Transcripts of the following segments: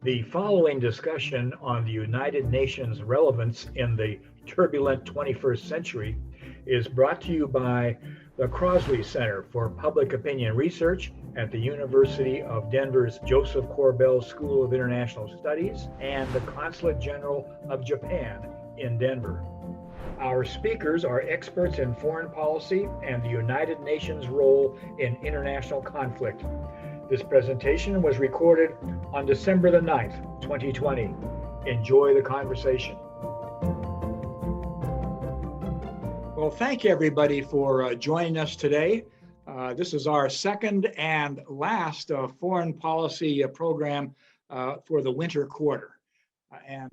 The following discussion on the United Nations relevance in the turbulent 21st century is brought to you by the Crossley Center for Public Opinion Research at the University of Denver's Josef Korbel School of International Studies and the Consulate-General of Japan in Denver. Our speakers are experts in foreign policy and the United Nations role in international conflict. This presentation was recorded on December the 9th, 2020. Enjoy the conversation. Well, thank you everybody for joining us today. This is our second and last foreign policy program for the winter quarter. And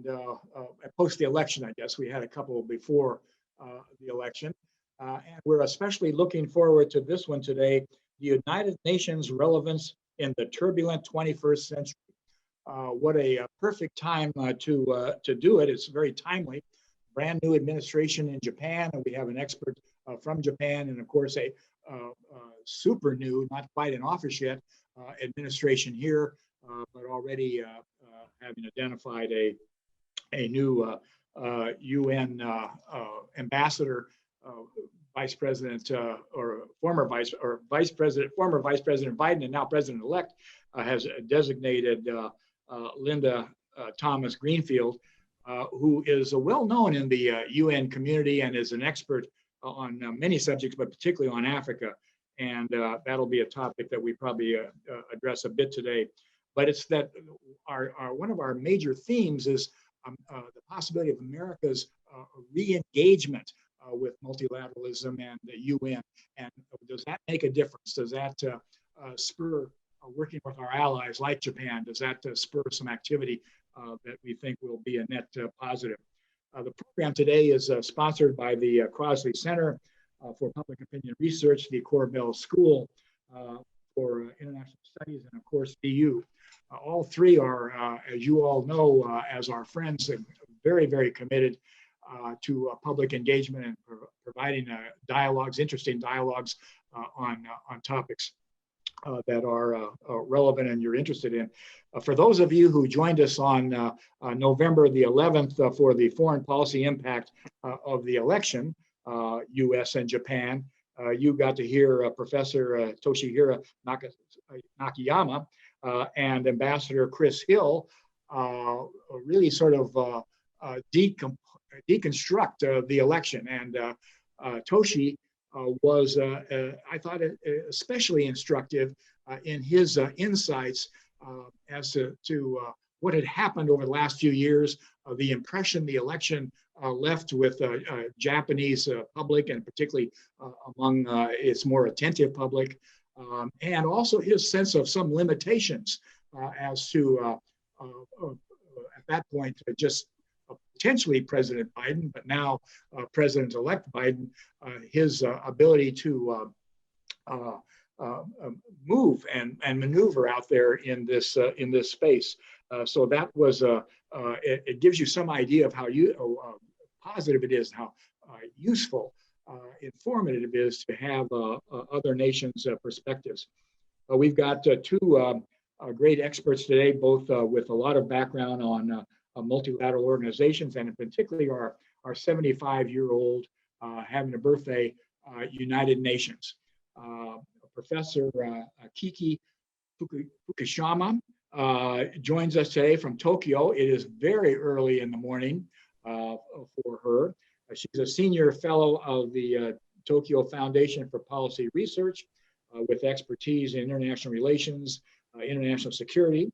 post the election, I guess. We had a couple before the election. And we're especially looking forward to this one today, the United Nations relevance in the turbulent 21st century. What a perfect time to do it. It's very timely. Brand new administration in Japan, and we have an expert from Japan, and of course a super new, not quite in office yet, administration here, but already having identified a new UN ambassador, Vice President or former Vice President Biden, and now President-elect has designated Linda Thomas Greenfield, who is well known in the UN community and is an expert on many subjects, but particularly on Africa. And that'll be a topic that we probably address a bit today. But it's that one of our major themes is the possibility of America's re-engagement with multilateralism and the UN. And does that make a difference? Does that spur working with our allies like Japan? Does that spur some activity that we think will be a net positive? The program today is sponsored by the Crossley Center for Public Opinion Research, the Korbel School for International Studies, and of course, BU. All three are, as you all know, as our friends, very, very committed to public engagement and providing dialogues, interesting dialogues on topics that are relevant and you're interested in. For those of you who joined us on November the 11th for the foreign policy impact of the election, US and Japan, you got to hear Professor Toshihiro Nakayama and Ambassador Chris Hill really sort of deconstruct the election. And Toshi was, I thought, especially instructive in his insights as to what had happened over the last few years, the impression the election left with Japanese public, and particularly among its more attentive public, and also his sense of some limitations as to, at that point, just potentially President Biden, but now President-elect Biden, his ability to move and maneuver out there in this space. So that was it gives you some idea of how positive it is, how useful, informative it is to have other nations' perspectives. We've got two great experts today, both with a lot of background on multilateral organizations, and particularly our 75-year-old having a birthday United Nations. Professor Akiko Fukushima joins us today from Tokyo. It is very early in the morning for her. She's a senior fellow of the Tokyo Foundation for Policy Research with expertise in international relations, international security.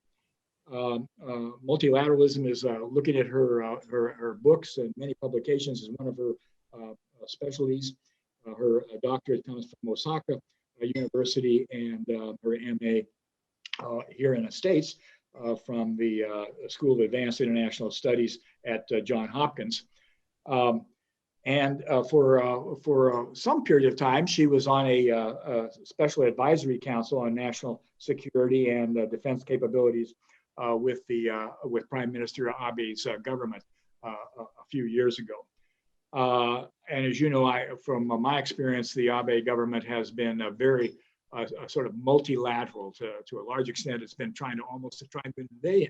Multilateralism is looking at her books and many publications is one of her specialties. Her doctorate comes from Osaka University, and her MA here in the States from the School of Advanced International Studies at Johns Hopkins. And for some period of time, she was on a special advisory council on national security and defense capabilities with Prime Minister Abe's government a few years ago. And as you know, from my experience, the Abe government has been very a sort of multilateral. To a large extent, it's been trying to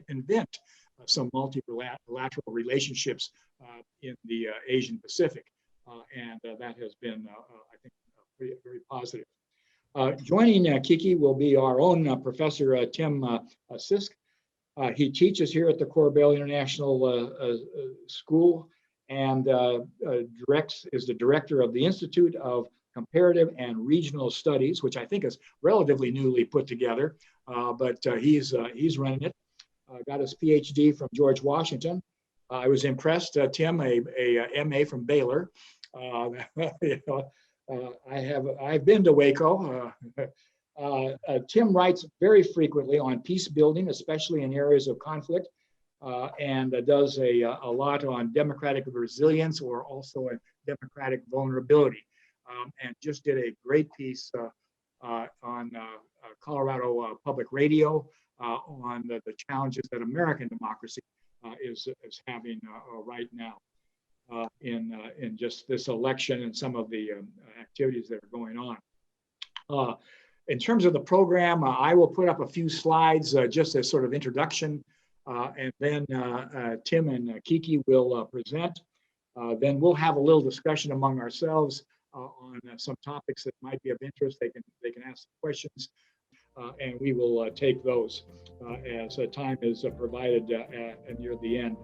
invent some multilateral relationships in the Asian Pacific, and that has been, I think, very positive. Joining Kiki will be our own Professor Tim Sisk. He teaches here at the Korbel International School and is the director of the Institute of Comparative and Regional Studies, which I think is relatively newly put together, but he's running it. Got his PhD from George Washington. I was impressed, Tim, a MA from Baylor. I've been to Waco. Tim writes very frequently on peace building, especially in areas of conflict, and does a lot on democratic resilience or also a democratic vulnerability. And just did a great piece on Colorado Public Radio on the challenges that American democracy is having right now in just this election and some of the activities that are going on. In terms of the program, I will put up a few slides just as sort of introduction, and then Tim and Kiki will present. Then we'll have a little discussion among ourselves on some topics that might be of interest. They can ask questions, and we will take those as time is provided near the end.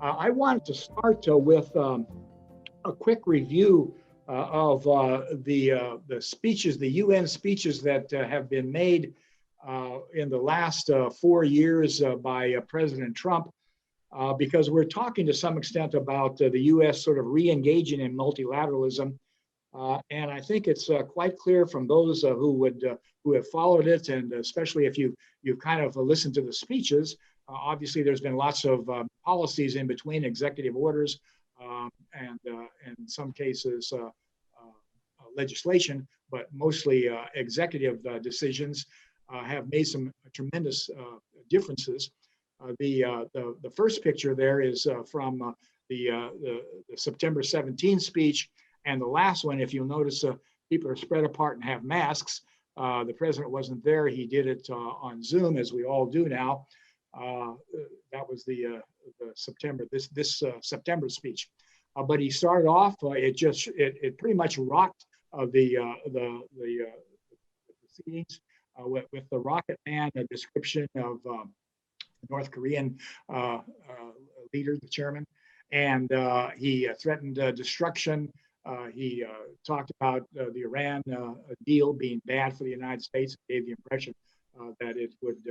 I wanted to start with a quick review of the speeches, the UN speeches that have been made in the last 4 years by President Trump, because we're talking to some extent about the US sort of re-engaging in multilateralism. And I think it's quite clear from those who have followed it, and especially if you've kind of listened to the speeches, obviously there's been lots of policies in between, executive orders, and in some cases legislation, but mostly executive decisions have made some tremendous differences. The first picture there is from the September 17 speech, and the last one, if you'll notice, people are spread apart and have masks. The president wasn't there. He did it on Zoom, as we all do now. That was the September September speech. But he started off. It pretty much rocked the proceedings with the Rocket Man description of North Korean leader, the chairman, and he threatened destruction. He talked about the Iran deal being bad for the United States. Gave the impression that it would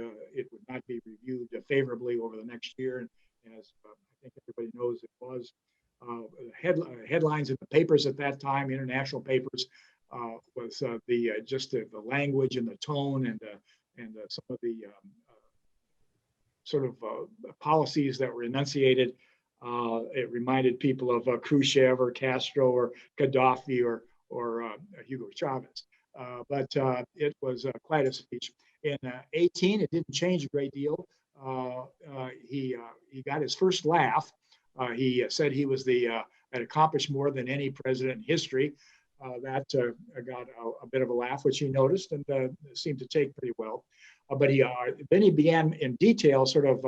not be reviewed favorably over the next year, and as I think everybody knows, it was. Headlines in the papers at that time, international papers, was the language and the tone and some of the sort of policies that were enunciated. It reminded people of Khrushchev or Castro or Gaddafi or Hugo Chavez. But it was quite a speech. In 18, it didn't change a great deal. He got his first laugh. He said he was had accomplished more than any president in history. That got a bit of a laugh, which he noticed and seemed to take pretty well. But then he began in detail, sort of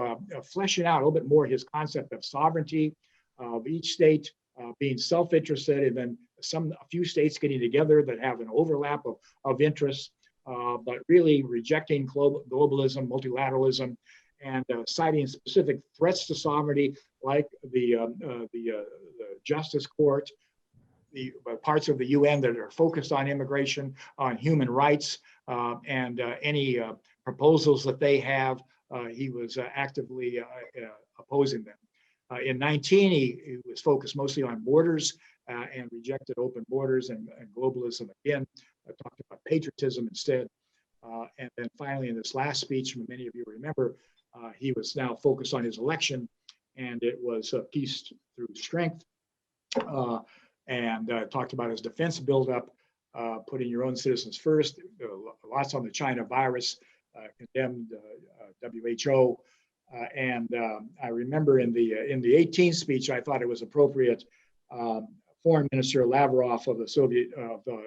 fleshing out a little bit more his concept of sovereignty, of each state being self-interested, and then a few states getting together that have an overlap of interests, but really rejecting globalism, multilateralism, and citing specific threats to sovereignty, like the Justice Court, the parts of the UN that are focused on immigration, on human rights, and any proposals that they have. He was actively opposing them. In 19, he was focused mostly on borders and rejected open borders and globalism again. Talked about patriotism instead. And then finally, in this last speech, many of you remember, he was now focused on his election, and it was peace through strength. And talked about his defense buildup, putting your own citizens first. Lots on the China virus, condemned WHO, I remember in the 18th speech, I thought it was appropriate. Foreign Minister Lavrov of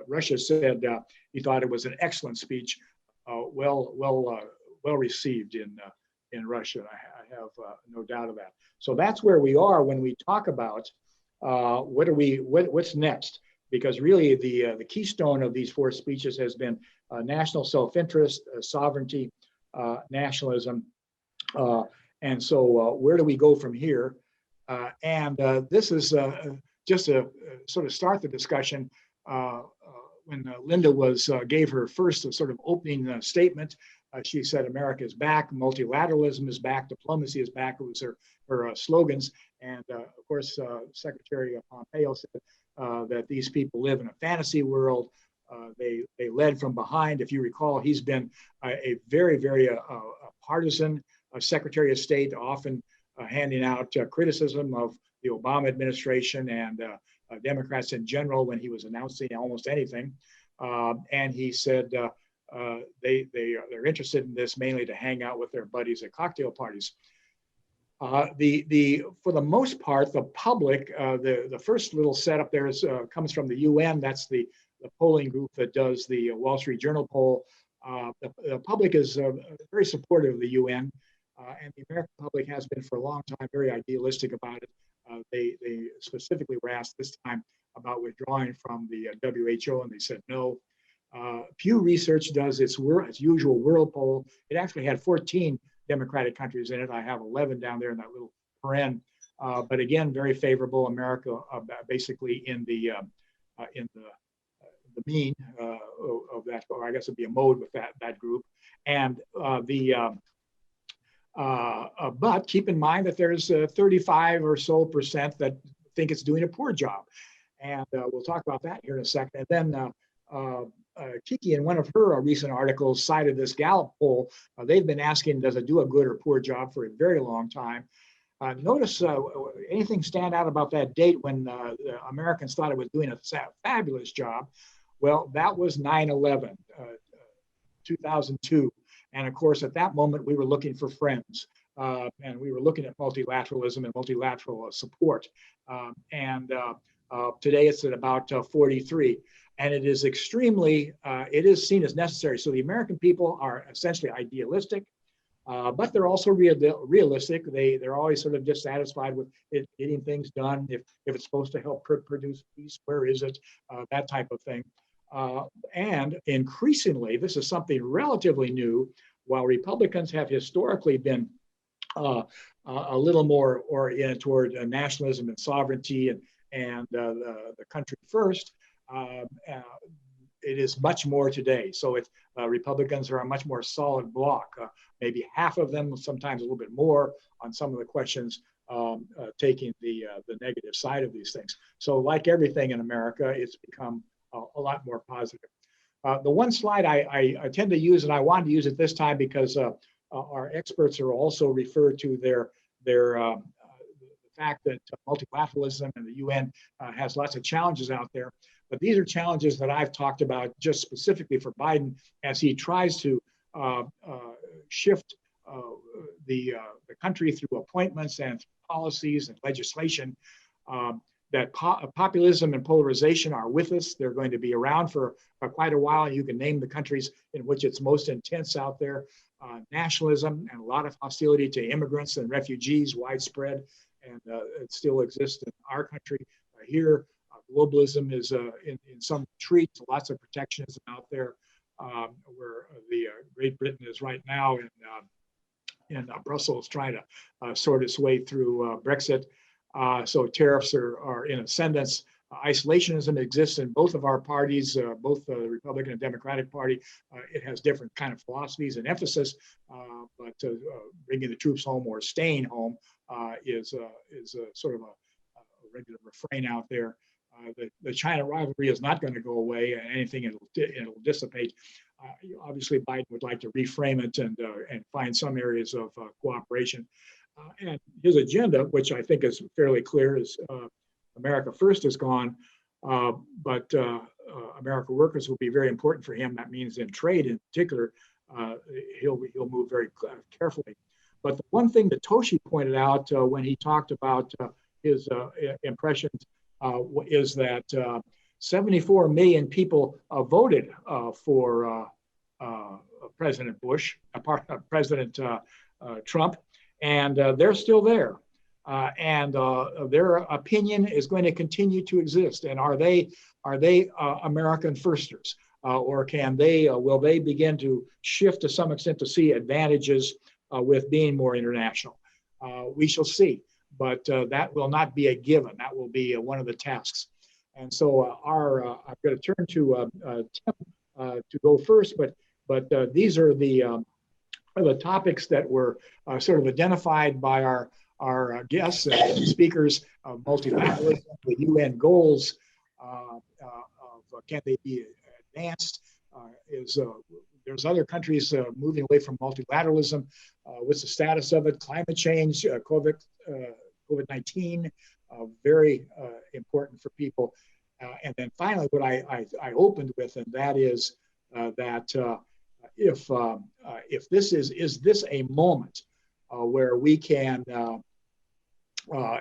Russia said he thought it was an excellent speech, well received in Russia. I have no doubt of that. So that's where we are when we talk about what's next, because really the keystone of these four speeches has been national self-interest, sovereignty, nationalism, and so where do we go from here? This is just to sort of start the discussion. When Linda gave her first sort of opening statement, she said America is back, multilateralism is back, diplomacy is back. It was her slogans. And of course, Secretary Pompeo said that these people live in a fantasy world. They led from behind. If you recall, he's been a very, very partisan Secretary of State, often handing out criticism of the Obama administration and Democrats in general when he was announcing almost anything. And he said they're interested in this mainly to hang out with their buddies at cocktail parties. For the most part, the public, the first little setup there comes from the UN. That's the polling group that does the Wall Street Journal poll. The public is very supportive of the UN, and the American public has been for a long time very idealistic about it. They specifically were asked this time about withdrawing from the WHO, and they said no. Pew Research does its usual world poll. It actually had 14 democratic countries in it. I have 11 down there in that little paren. But again, very favorable. America basically in the mean of that, or I guess it'd be a mode with that group. And but keep in mind that there's 35 or so percent that think it's doing a poor job. And we'll talk about that here in a second. And then Kiki, in one of her recent articles, cited this Gallup poll. They've been asking, does it do a good or poor job for a very long time? Notice anything stand out about that date when the Americans thought it was doing a fabulous job? Well, that was 9/11, 2002. And of course, at that moment, we were looking for friends. And we were looking at multilateralism and multilateral support. Today it's at about 43. And it is extremely, it is seen as necessary. So the American people are essentially idealistic, but they're also realistic. They're always sort of dissatisfied with getting things done. If it's supposed to help produce peace, where is it? That type of thing. And increasingly, this is something relatively new, while Republicans have historically been a little more oriented toward nationalism and sovereignty and the country first. It is much more today. So Republicans are a much more solid bloc, maybe half of them, sometimes a little bit more on some of the questions, taking the negative side of these things. So like everything in America, it's become a lot more positive. The one slide I tend to use, and I wanted to use it this time because our experts are also referred to the fact that multilateralism and the UN has lots of challenges out there. But these are challenges that I've talked about just specifically for Biden as he tries to shift the country through appointments and policies and legislation. That populism and polarization are with us. They're going to be around for quite a while. You can name the countries in which it's most intense out there. Nationalism and a lot of hostility to immigrants and refugees, widespread, and it still exists in our country. Here, globalism is in some retreat, lots of protectionism out there, where the Great Britain is right now in Brussels trying to sort its way through Brexit. So tariffs are in ascendance. Isolationism exists in both of our parties, both the Republican and Democratic Party. It has different kind of philosophies and emphasis, but bringing the troops home or staying home is sort of a regular refrain out there. The China rivalry is not going to go away, and anything it'll dissipate. Obviously, Biden would like to reframe it and find some areas of cooperation. And his agenda, which I think is fairly clear, is America First is gone, but America Workers will be very important for him. That means in trade, in particular, he'll move very carefully. But the one thing that Toshi pointed out when he talked about his impressions is that 74 million people voted for President Bush, President Trump, and they're still there. And their opinion is going to continue to exist. And are they American firsters, or will they begin to shift to some extent to see advantages with being more international? We shall see, but that will not be a given. That will be one of the tasks. And so I'm going to turn to Tim to go first, but these are the topics that were sort of identified by our guests and speakers: multilateralism, the UN goals, can they be advanced? There's other countries moving away from multilateralism. What's the status of it? Climate change, COVID-19, very important for people. And then finally, what I opened with, and that is that if this is this a moment where we can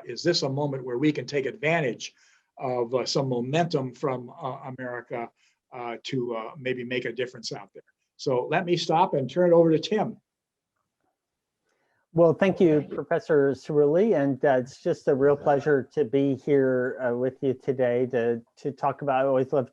is this a moment where we can take advantage of some momentum from America to maybe make a difference out there? So let me stop and turn it over to Tim. Well, thank you, Professor Cerulli, and it's just a real pleasure to be here with you today to talk about. I always love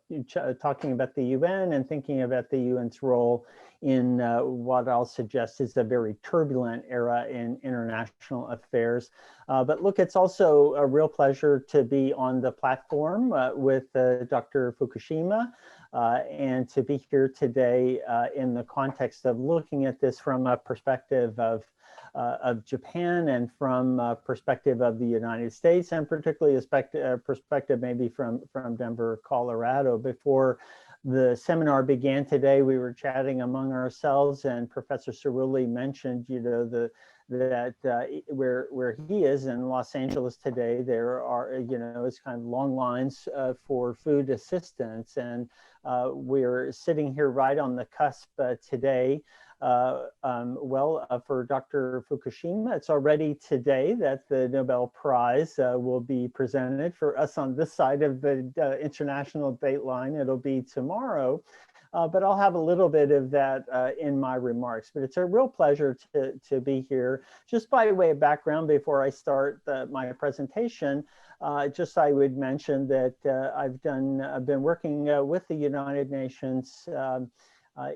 talking about the UN and thinking about the UN's role in what I'll suggest is a very turbulent era in international affairs. But look, it's also a real pleasure to be on the platform with Dr. Fukushima and to be here today in the context of looking at this from a perspective of Japan and from perspective of the United States, and particularly a perspective maybe from Denver, Colorado. Before the seminar began today, we were chatting among ourselves, and Professor Cerulli mentioned, that where he is in Los Angeles today, there are, it's kind of long lines for food assistance, and we're sitting here right on the cusp today. For Dr. Fukushima, it's already today that the Nobel Prize will be presented. For us on this side of the international date line, it'll be tomorrow. But I'll have a little bit of that in my remarks. But it's a real pleasure to be here. Just by way of background, before I start my presentation, I would mention that I've been working with the United Nations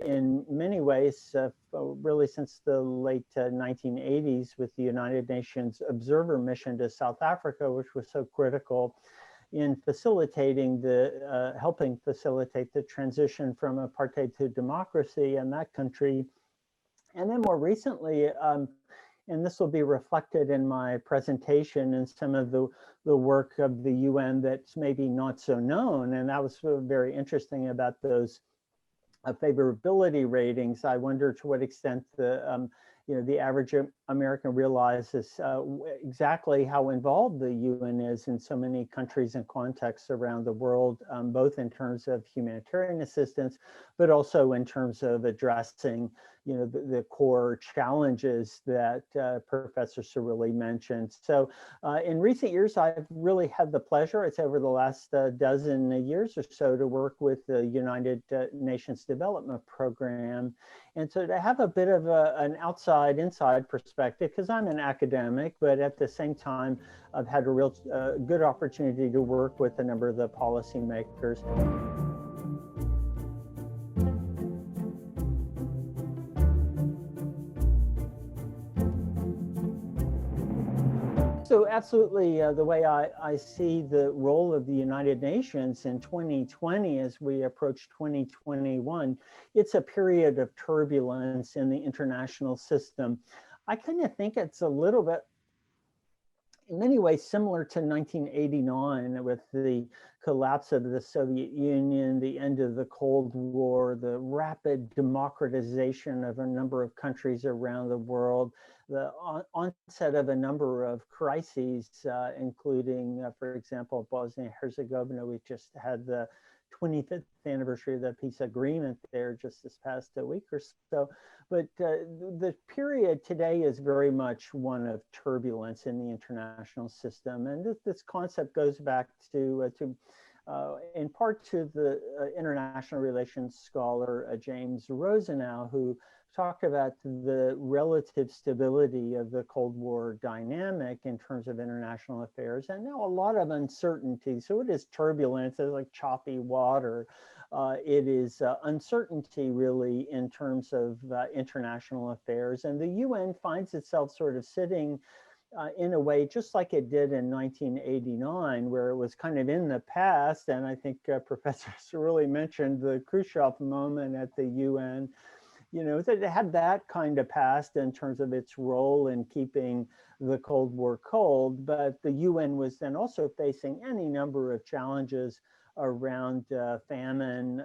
in many ways, really since the late 1980s, with the United Nations Observer Mission to South Africa, which was so critical in facilitating helping facilitate the transition from apartheid to democracy in that country. And then more recently, and this will be reflected in my presentation, and some of the work of the UN that's maybe not so known. And that was very interesting about those favorability ratings. I wonder to what extent the average American realizes exactly how involved the UN is in so many countries and contexts around the world, both in terms of humanitarian assistance, but also in terms of addressing the core challenges that Professor Cerulli mentioned. So in recent years, I've really had the pleasure, it's over the last dozen years or so, to work with the United Nations Development Program. And so to have a bit of an outside-inside perspective, because I'm an academic, but at the same time, I've had a real good opportunity to work with a number of the policymakers. So absolutely, the way I see the role of the United Nations in 2020 as we approach 2021, it's a period of turbulence in the international system. I kind of think it's a little bit, in many ways, similar to 1989 with the collapse of the Soviet Union, the end of the Cold War, the rapid democratization of a number of countries around the world, the onset of a number of crises, including, for example, Bosnia-Herzegovina. We just had the 25th anniversary of the peace agreement there just this past week or so. But the period today is very much one of turbulence in the international system. And this concept goes back to in part to the international relations scholar James Rosenau, who talked about the relative stability of the Cold War dynamic in terms of international affairs, and now a lot of uncertainty. So it is turbulence, it's like choppy water. It is uncertainty really in terms of international affairs. And the UN finds itself sort of sitting in a way, just like it did in 1989, where it was kind of in the past. And I think Professor Cerulli mentioned the Khrushchev moment at the UN. You know, that it had that kind of past in terms of its role in keeping the Cold War cold, but the UN was then also facing any number of challenges around famine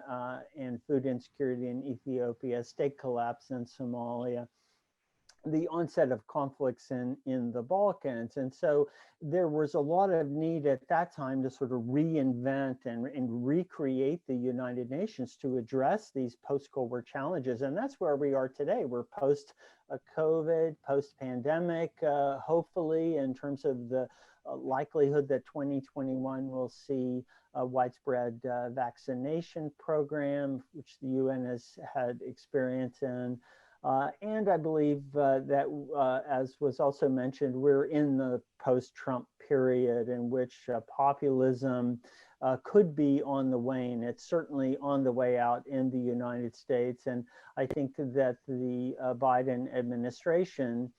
and food insecurity in Ethiopia, state collapse in Somalia, the onset of conflicts in the Balkans. And so there was a lot of need at that time to sort of reinvent and recreate the United Nations to address these post-Cold War challenges. And that's where we are today. We're post-COVID, post-pandemic, hopefully, in terms of the likelihood that 2021 will see a widespread vaccination program, which the UN has had experience in. And I believe that, as was also mentioned, we're in the post-Trump period in which populism could be on the wane. It's certainly on the way out in the United States. And I think that the Biden administration,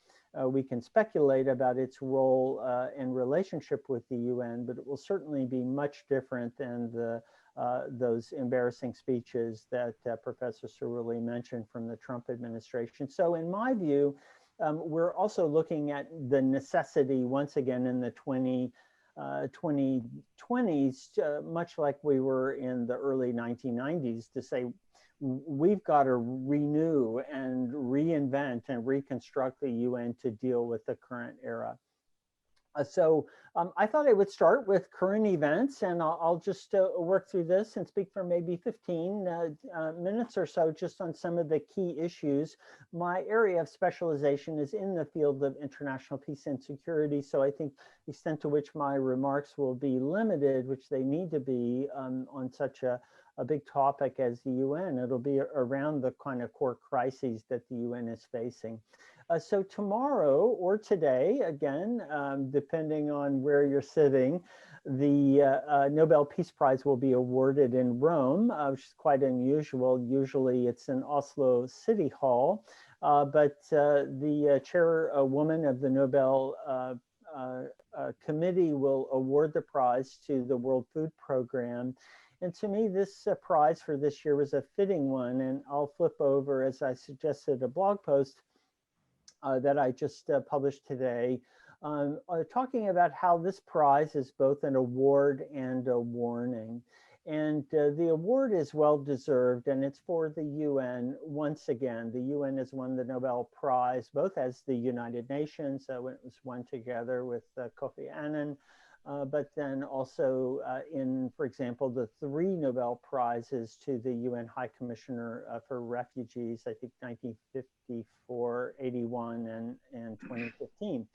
we can speculate about its role and relationship with the UN, but it will certainly be much different than those embarrassing speeches that Professor Cerulli mentioned from the Trump administration. So in my view, we're also looking at the necessity, once again, in the 2020s, much like we were in the early 1990s, to say, we've got to renew and reinvent and reconstruct the UN to deal with the current era. So I thought I would start with current events, and I'll just work through this and speak for maybe 15 minutes or so just on some of the key issues. My area of specialization is in the field of international peace and security, so I think the extent to which my remarks will be limited, which they need to be on such a big topic as the UN, it'll be around the kind of core crises that the UN is facing. So tomorrow or today, again, depending on where you're sitting, the Nobel Peace Prize will be awarded in Rome, which is quite unusual. Usually it's in Oslo City Hall, but the chairwoman of the Nobel Committee will award the prize to the World Food Program. And to me, this prize for this year was a fitting one. And I'll flip over, as I suggested, a blog post that I just published today, talking about how this prize is both an award and a warning. And the award is well-deserved, and it's for the UN. Once again, the UN has won the Nobel Prize, both as the United Nations, when it was won together with Kofi Annan, but then also in, for example, the 3 Nobel Prizes to the UN High Commissioner for Refugees, I think 1954, 81, and 2015.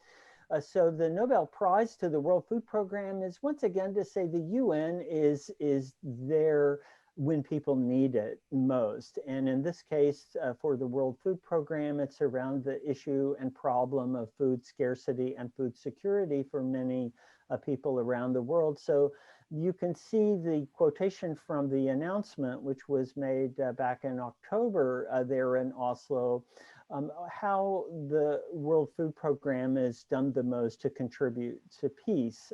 So the Nobel Prize to the World Food Program is once again to say the UN is there when people need it most. And in this case, for the World Food Program, it's around the issue and problem of food scarcity and food security for many people around the world. So you can see the quotation from the announcement, which was made back in October there in Oslo, how the World Food Program has done the most to contribute to peace,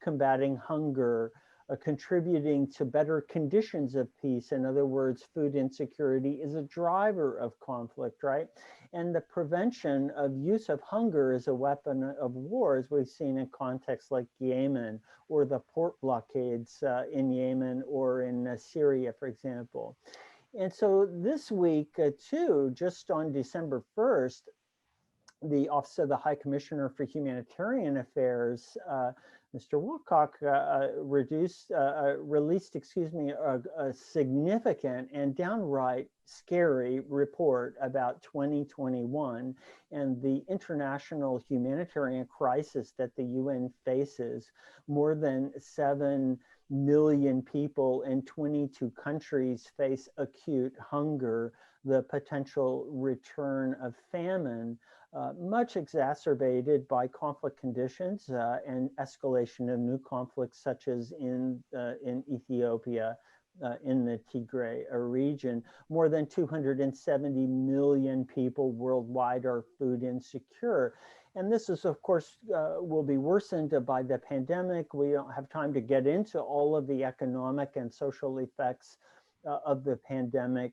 combating hunger, contributing to better conditions of peace. In other words, food insecurity is a driver of conflict, right? And the prevention of use of hunger as a weapon of war, as we've seen in contexts like Yemen, or the port blockades in Yemen or in Syria, for example. And so this week, too, just on December 1st, the Office of the High Commissioner for Humanitarian Affairs Mr. Wilcock released, a significant and downright scary report about 2021 and the international humanitarian crisis that the UN faces. More than 7 million people in 22 countries face acute hunger, the potential return of famine, much exacerbated by conflict conditions and escalation of new conflicts, such as in Ethiopia, in the Tigray region. More than 270 million people worldwide are food insecure. And this is, of course, will be worsened by the pandemic. We don't have time to get into all of the economic and social effects of the pandemic.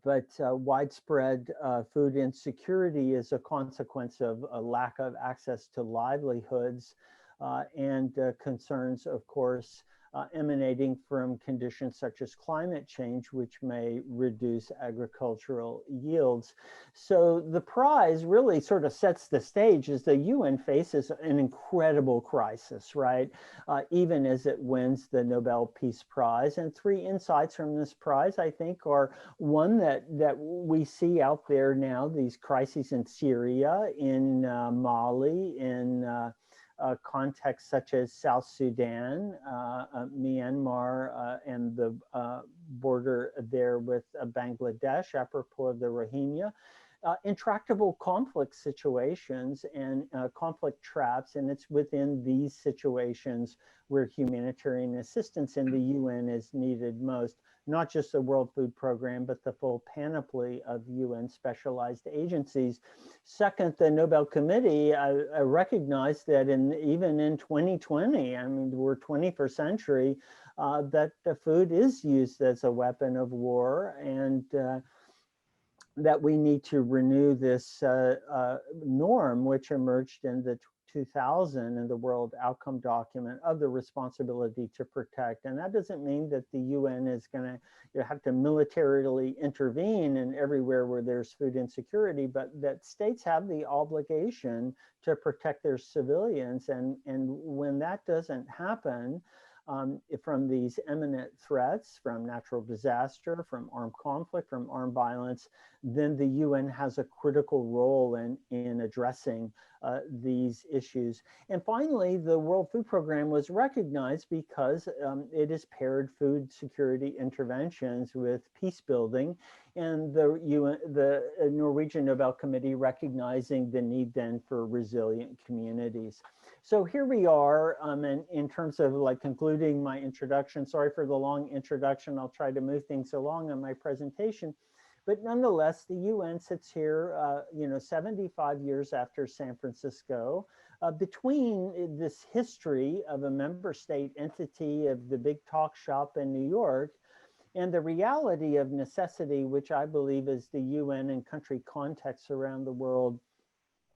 But widespread food insecurity is a consequence of a lack of access to livelihoods and concerns, of course, emanating from conditions such as climate change, which may reduce agricultural yields. So the prize really sort of sets the stage as the UN faces an incredible crisis, right? Even as it wins the Nobel Peace Prize. And 3 insights from this prize, I think, are one that we see out there now, these crises in Syria, in Mali, in contexts such as South Sudan, Myanmar, and the border there with Bangladesh, apropos of the Rohingya. Intractable conflict situations and conflict traps, and it's within these situations where humanitarian assistance in the UN is needed most. Not just the World Food Program, but the full panoply of UN specialized agencies. Second, the Nobel Committee recognized that even in 2020, I mean, we're 21st century, that the food is used as a weapon of war, and that we need to renew this norm, which emerged in the 2000 in the World Outcome Document, of the responsibility to protect. And that doesn't mean that the UN is going to have to militarily intervene in everywhere where there's food insecurity, but that states have the obligation to protect their civilians. And when that doesn't happen, from these imminent threats, from natural disaster, from armed conflict, from armed violence, then the UN has a critical role in addressing these issues. And finally, the World Food Program was recognized because it has paired food security interventions with peace building, and the Norwegian Nobel Committee recognizing the need then for resilient communities. So here we are, and in terms of like concluding my introduction. Sorry for the long introduction. I'll try to move things along in my presentation. But nonetheless, the UN sits here, 75 years after San Francisco, between this history of a member state entity of the big talk shop in New York and the reality of necessity, which I believe is the UN and country contexts around the world,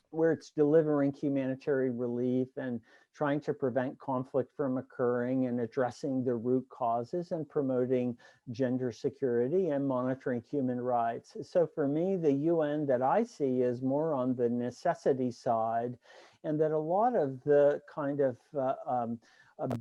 where it's delivering humanitarian relief and trying to prevent conflict from occurring and addressing the root causes and promoting gender security and monitoring human rights. So for me, the UN that I see is more on the necessity side, and that a lot of the kind of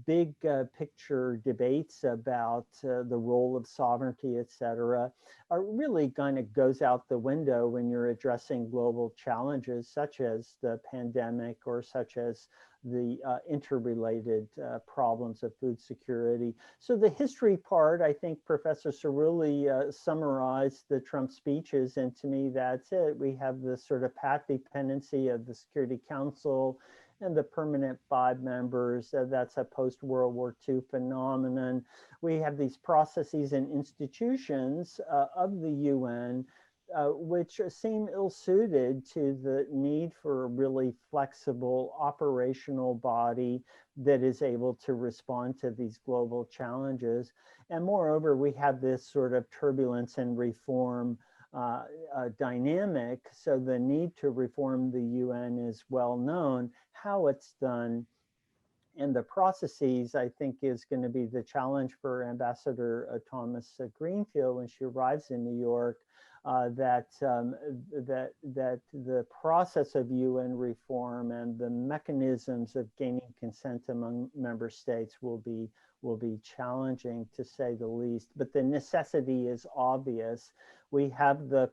big picture debates about the role of sovereignty, et cetera, are really kind of goes out the window when you're addressing global challenges such as the pandemic or such as the interrelated problems of food security. So the history part, I think Professor Cerulli summarized the Trump speeches, and to me, that's it. We have this sort of path dependency of the Security Council and the permanent 5 members. That's a post-World War II phenomenon. We have these processes and institutions of the UN which seem ill-suited to the need for a really flexible operational body that is able to respond to these global challenges. And moreover, we have this sort of turbulence and reform dynamic. So the need to reform the UN is well known. How it's done and the processes, I think, is going to be the challenge for Ambassador Thomas Greenfield when she arrives in New York. that the process of UN reform and the mechanisms of gaining consent among member states will be challenging, to say the least. But the necessity is obvious. We have the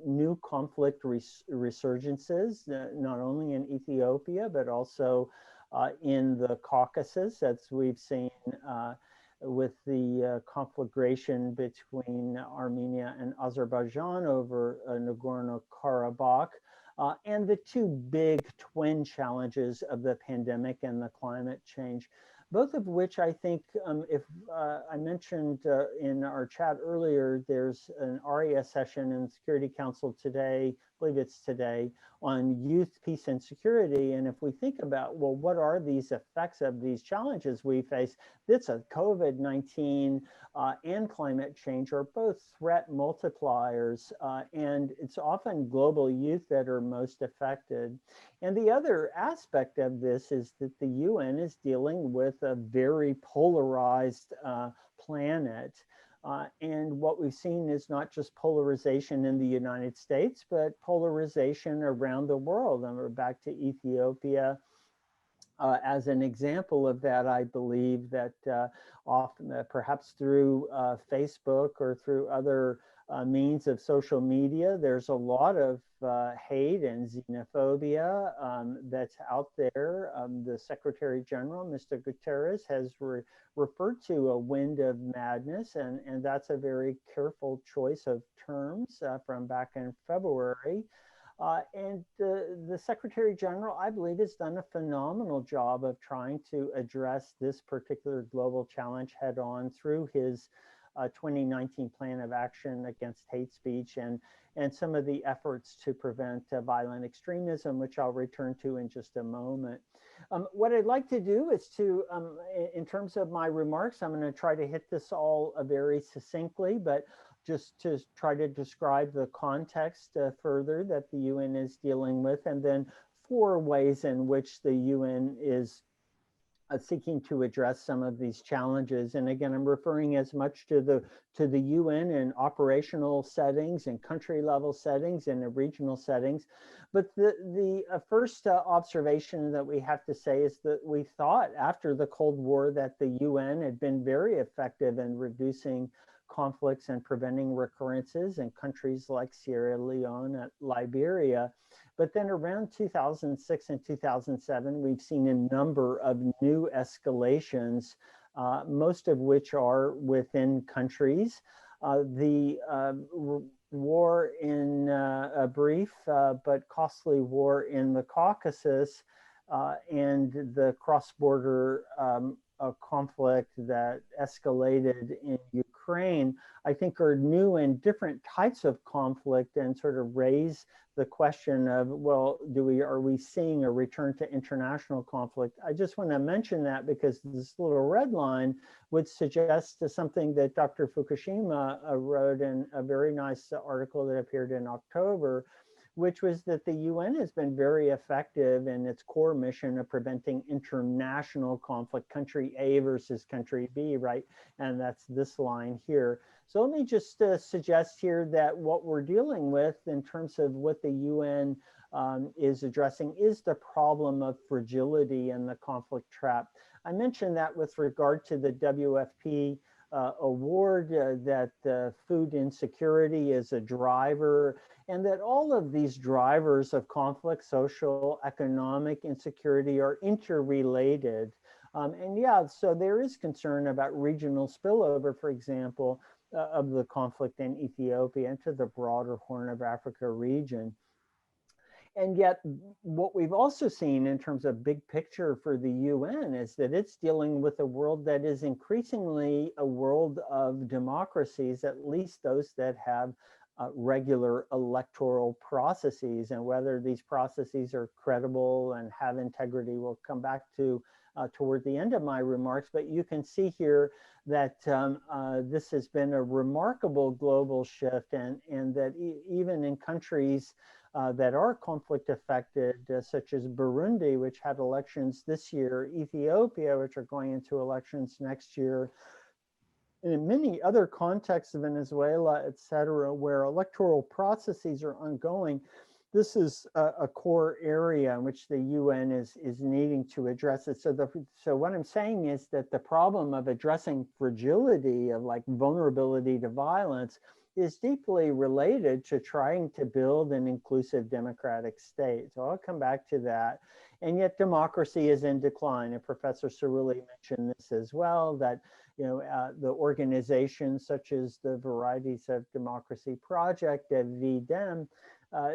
new conflict resurgences, not only in Ethiopia, but also in the Caucasus, as we've seen with the conflagration between Armenia and Azerbaijan over Nagorno-Karabakh, and the two big twin challenges of the pandemic and the climate change, both of which I think, if I mentioned in our chat earlier, there's an ARIA session in the Security Council today, I believe it's today, on youth, peace, and security. And if we think about, well, what are these effects of these challenges we face? It's a COVID-19 and climate change are both threat multipliers, and it's often global youth that are most affected. And the other aspect of this is that the UN is dealing with a very polarized planet. And what we've seen is not just polarization in the United States, but polarization around the world. And we're back to Ethiopia as an example of that. I believe that often, perhaps through Facebook or through other means of social media, there's a lot of hate and xenophobia that's out there. The Secretary General, Mr. Guterres, has referred to a wind of madness, and that's a very careful choice of terms from back in February. And the Secretary General, I believe, has done a phenomenal job of trying to address this particular global challenge head on through his 2019 plan of action against hate speech and some of the efforts to prevent violent extremism, which I'll return to in just a moment. What I'd like to do is to, in terms of my remarks, I'm going to try to hit this all very succinctly, but just to try to describe the context further that the UN is dealing with, and then 4 ways in which the UN is seeking to address some of these challenges. And again, I'm referring as much to the UN in operational settings and country level settings and in regional settings. But the first observation that we have to say is that we thought after the Cold War that the UN had been very effective in reducing conflicts and preventing recurrences in countries like Sierra Leone and Liberia. But then around 2006 and 2007, we've seen a number of new escalations, most of which are within countries. The war in a brief but costly war in the Caucasus and the cross-border conflict that escalated in Ukraine, I think are new and different types of conflict and sort of raise the question of, well, are we seeing a return to international conflict? I just want to mention that because this little red line would suggest to something that Dr. Fukushima wrote in a very nice article that appeared in October, which was that the UN has been very effective in its core mission of preventing international conflict, country A versus country B, right? And that's this line here. So let me just suggest here that what we're dealing with in terms of what the UN is addressing is the problem of fragility and the conflict trap. I mentioned that with regard to the WFP award, that food insecurity is a driver, and that all of these drivers of conflict, social, economic insecurity are interrelated. And yeah, so there is concern about regional spillover, for example, of the conflict in Ethiopia into the broader Horn of Africa region. And yet, what we've also seen in terms of big picture for the UN is that it's dealing with a world that is increasingly a world of democracies, at least those that have regular electoral processes. And whether these processes are credible and have integrity, we'll come back to toward the end of my remarks. But you can see here that this has been a remarkable global shift, and that even in countries that are conflict affected, such as Burundi, which had elections this year, Ethiopia, which are going into elections next year, in many other contexts, Venezuela, et cetera, where electoral processes are ongoing, this is a core area in which the UN is needing to address it. So what I'm saying is that the problem of addressing fragility, of like vulnerability to violence, is deeply related to trying to build an inclusive democratic state. So I'll come back to that. And yet democracy is in decline. And Professor Cerulli mentioned this as well, that the organizations such as the Varieties of Democracy Project at VDEM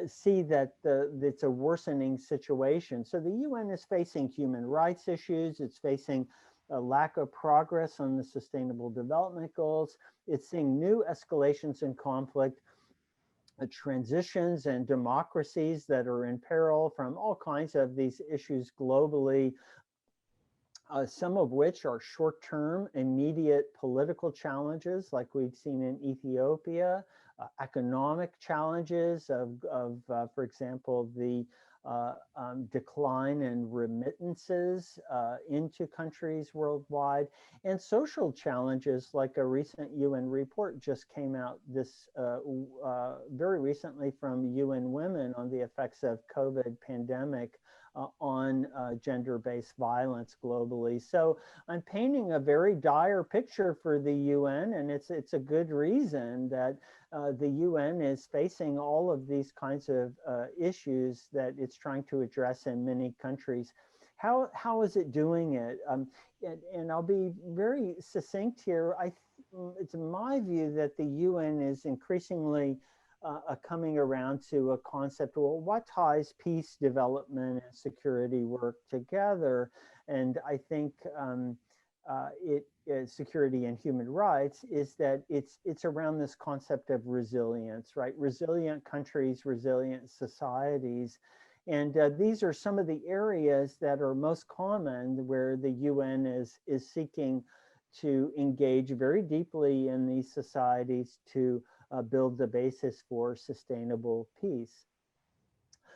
see that it's a worsening situation. So the UN is facing human rights issues. It's facing a lack of progress on the Sustainable Development Goals. It's seeing new escalations in conflict, transitions and democracies that are in peril from all kinds of these issues globally, some of which are short-term, immediate political challenges like we've seen in Ethiopia, economic challenges of for example, the decline in remittances into countries worldwide, and social challenges like a recent UN report just came out this very recently from UN Women on the effects of COVID pandemic on gender-based violence globally. So I'm painting a very dire picture for the UN, and it's a good reason that the UN is facing all of these kinds of issues that it's trying to address in many countries. How is it doing it? And I'll be very succinct here. It's my view that the UN is increasingly coming around to a concept, well, what ties peace, development, and security work together? And I think security and human rights is that it's around this concept of resilience, right? Resilient countries, resilient societies. And these are some of the areas that are most common where the UN is seeking to engage very deeply in these societies to build the basis for sustainable peace.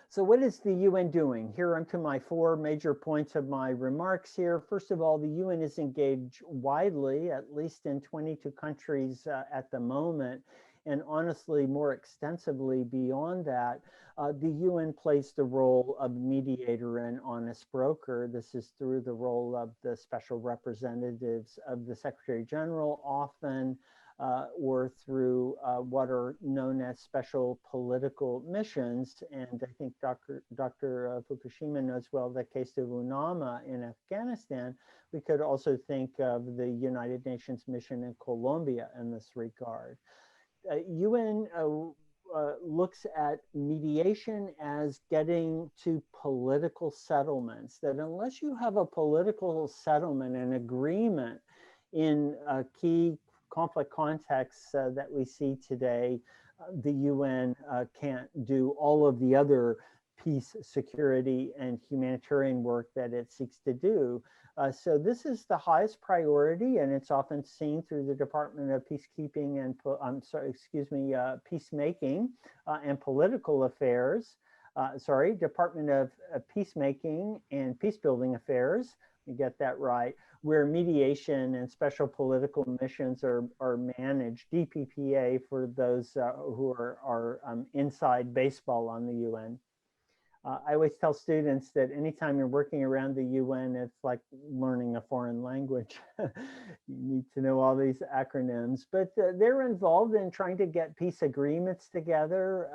So what is the UN doing? Here I'm to my 4 major points of my remarks here. First of all, the UN is engaged widely, at least in 22 countries at the moment, and honestly more extensively beyond that. The UN plays the role of mediator and honest broker. This is through the role of the special representatives of the Secretary General often, or through what are known as special political missions. And I think Dr. Fukushima knows well the case of UNAMA in Afghanistan. We could also think of the United Nations mission in Colombia in this regard. UN looks at mediation as getting to political settlements, that unless you have a political settlement and agreement in key conflict contexts that we see today, the UN can't do all of the other peace, security, and humanitarian work that it seeks to do. So this is the highest priority, and it's often seen through the Department of Peacekeeping and Peacemaking and Political Affairs. Department of Peacemaking and Peacebuilding Affairs. You get that right, where mediation and special political missions are managed, DPPA for those who are inside baseball on the UN. I always tell students that anytime you're working around the UN, it's like learning a foreign language. You need to know all these acronyms, but they're involved in trying to get peace agreements together.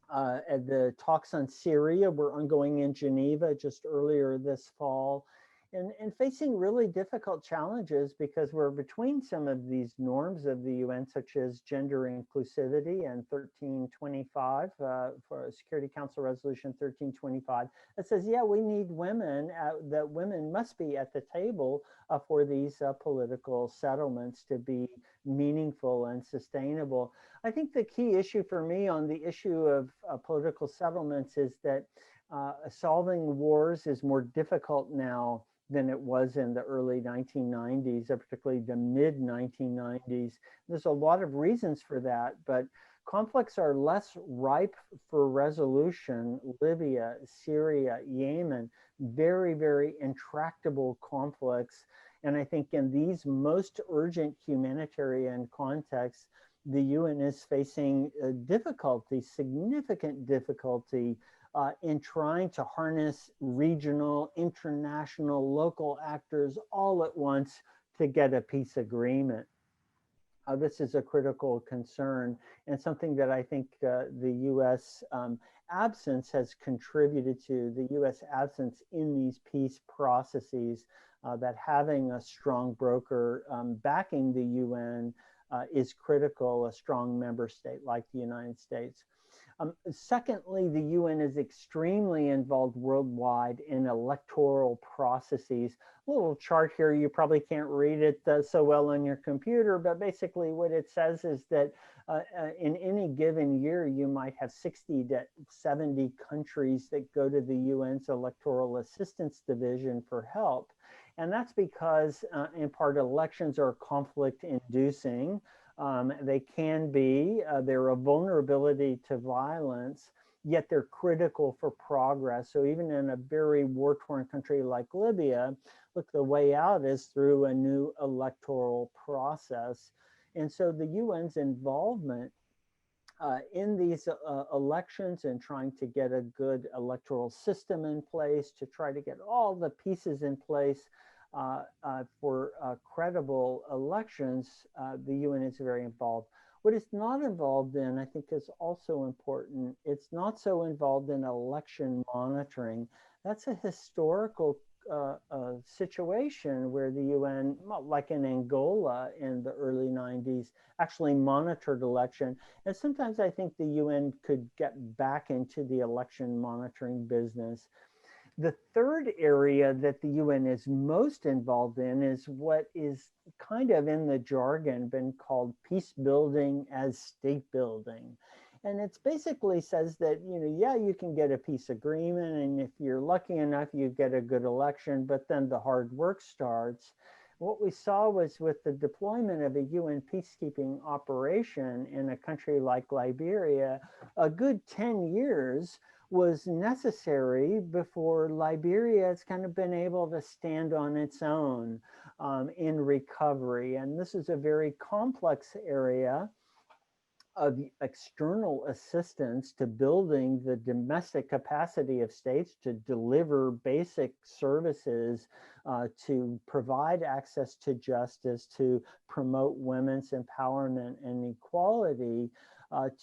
The talks on Syria were ongoing in Geneva just earlier this fall, and facing really difficult challenges because we're between some of these norms of the UN, such as gender inclusivity and 1325 for Security Council Resolution 1325 that says, yeah, we need women, that women must be at the table for these political settlements to be meaningful and sustainable. I think the key issue for me on the issue of political settlements is that solving wars is more difficult now than it was in the early 1990s, or particularly the mid 1990s. There's a lot of reasons for that, but conflicts are less ripe for resolution. Libya, Syria, Yemen, very, very intractable conflicts. And I think in these most urgent humanitarian contexts, the UN is facing difficulty, significant difficulty in trying to harness regional, international, local actors all at once to get a peace agreement. This is a critical concern and something that I think the U.S. Absence has contributed to, the U.S. absence in these peace processes, that having a strong broker backing the UN is critical, a strong member state like the United States. Secondly, the UN is extremely involved worldwide in electoral processes. A little chart here, you probably can't read it so well on your computer, but basically what it says is that in any given year, you might have 60 to 70 countries that go to the UN's Electoral Assistance Division for help. And that's because, in part, elections are conflict inducing. They can be, they're a vulnerability to violence, yet they're critical for progress. So even in a very war-torn country like Libya, look, the way out is through a new electoral process. And so the UN's involvement in these elections and trying to get a good electoral system in place, to try to get all the pieces in place for credible elections, the UN is very involved. What it's not involved in, I think, is also important. It's not so involved in election monitoring. That's a historical situation where the UN, like in Angola in the early 90s, actually monitored election. And sometimes I think the UN could get back into the election monitoring business. The third area that the UN is most involved in is what is kind of in the jargon been called peace building as state building. And it basically says that, yeah, you can get a peace agreement, and if you're lucky enough, you get a good election, but then the hard work starts. What we saw was with the deployment of a UN peacekeeping operation in a country like Liberia, a good 10 years was necessary before Liberia has kind of been able to stand on its own in recovery. And this is a very complex area of external assistance to building the domestic capacity of states to deliver basic services, to provide access to justice, to promote women's empowerment and equality,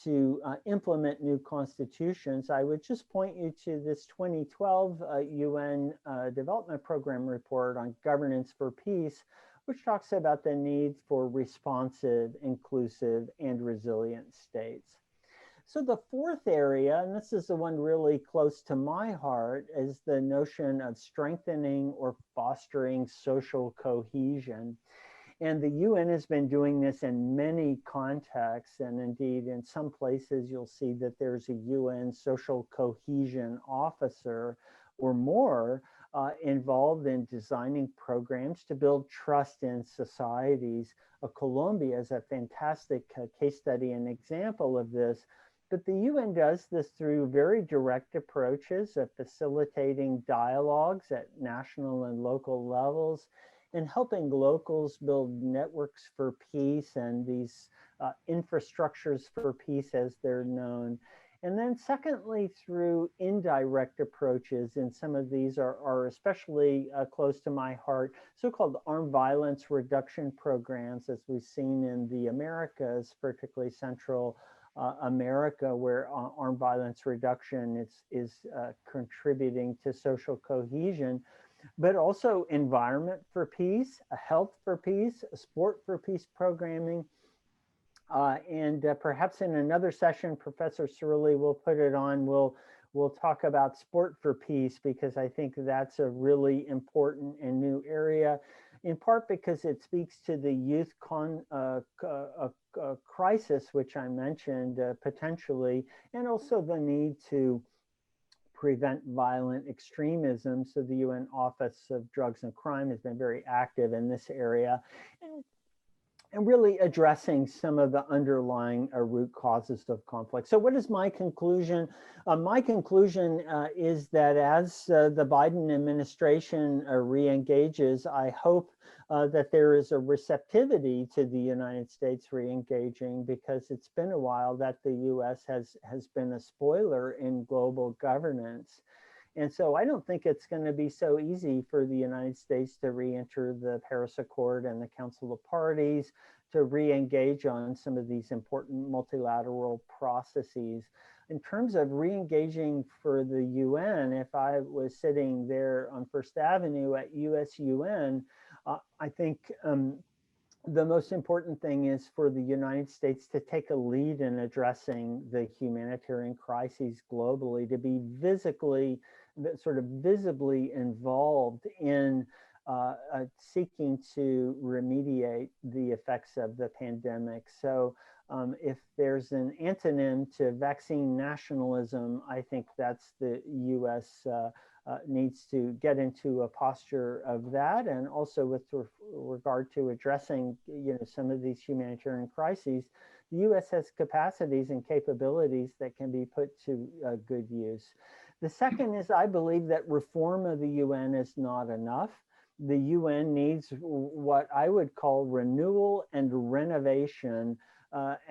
to implement new constitutions. I would just point you to this 2012 UN Development Program report on governance for peace, which talks about the need for responsive, inclusive, and resilient states. So the fourth area, and this is the one really close to my heart, is the notion of strengthening or fostering social cohesion. And the UN has been doing this in many contexts, and indeed in some places you'll see that there's a UN social cohesion officer or more involved in designing programs to build trust in societies. Colombia is a fantastic case study and example of this, but the UN does this through very direct approaches of facilitating dialogues at national and local levels, and helping locals build networks for peace and these infrastructures for peace as they're known. And then secondly, through indirect approaches, and some of these are especially close to my heart, so-called armed violence reduction programs, as we've seen in the Americas, particularly Central America, where armed violence reduction is contributing to social cohesion, but also environment for peace, health for peace, sport for peace programming. And perhaps in another session, Professor Cerulli will put it on. We'll talk about sport for peace, because I think that's a really important and new area, in part because it speaks to the youth crisis, which I mentioned potentially, and also the need to prevent violent extremism. So the UN Office of Drugs and Crime has been very active in this area. and really addressing some of the underlying root causes of conflict. So what is my conclusion? My conclusion is that as the Biden administration re-engages, I hope that there is a receptivity to the United States re-engaging, because it's been a while that the US has been a spoiler in global governance. And so I don't think it's going to be so easy for the United States to re-enter the Paris Accord and the Council of Parties, to re-engage on some of these important multilateral processes. In terms of re-engaging for the UN, if I was sitting there on First Avenue at US UN, I think the most important thing is for the United States to take a lead in addressing the humanitarian crises globally, to be visibly involved in seeking to remediate the effects of the pandemic. So if there's an antonym to vaccine nationalism, I think that's the US needs to get into a posture of that, and also with regard to addressing some of these humanitarian crises, the U.S. has capacities and capabilities that can be put to good use. The second is, I believe that reform of the UN is not enough. The UN needs what I would call renewal and renovation,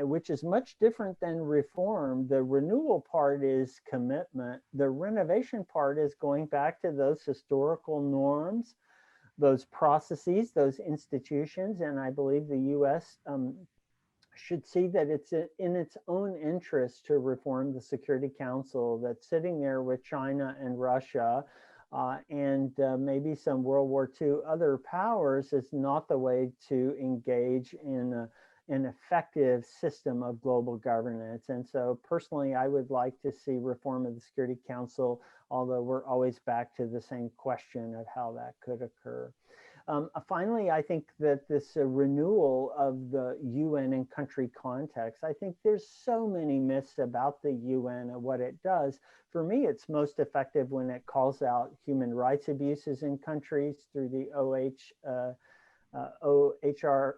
which is much different than reform. The renewal part is commitment. The renovation part is going back to those historical norms, those processes, those institutions. And I believe the US should see that it's in its own interest to reform the Security Council that's sitting there with China and Russia, and maybe some World War II other powers. Is not the way to engage in an effective system of global governance. And so personally, I would like to see reform of the Security Council, although we're always back to the same question of how that could occur. Finally, I think that this renewal of the UN in country context, I think there's so many myths about the UN and what it does. For me, it's most effective when it calls out human rights abuses in countries through the OHR,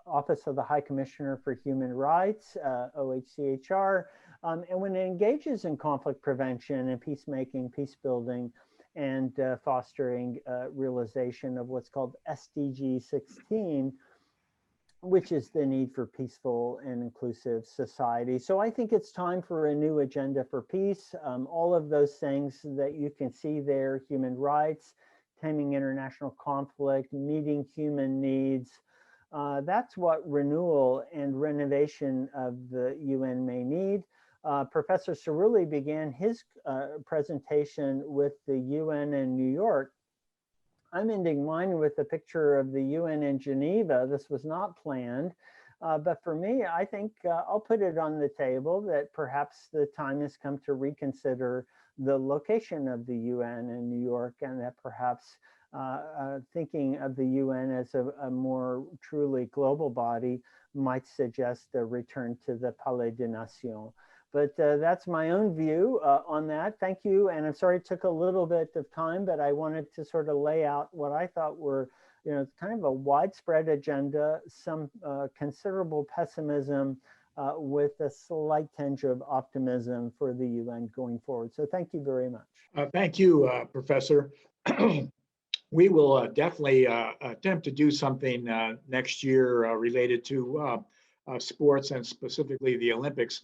Office of the High Commissioner for Human Rights, OHCHR, and when it engages in conflict prevention and peacemaking, peace building, and fostering realization of what's called SDG 16, which is the need for peaceful and inclusive society. So I think it's time for a new agenda for peace. All of those things that you can see there: human rights, taming international conflict, meeting human needs. That's what renewal and renovation of the UN may need. Professor Cerulli began his presentation with the UN in New York. I'm ending mine with a picture of the UN in Geneva. This was not planned, but for me, I think I'll put it on the table that perhaps the time has come to reconsider the location of the UN in New York, and that perhaps thinking of the UN as a more truly global body might suggest a return to the Palais des Nations. But that's my own view on that. Thank you. And I'm sorry it took a little bit of time, but I wanted to sort of lay out what I thought were, kind of a widespread agenda, some considerable pessimism with a slight tinge of optimism for the UN going forward. So thank you very much. Thank you, Professor. We will definitely attempt to do something next year related to sports, and specifically the Olympics.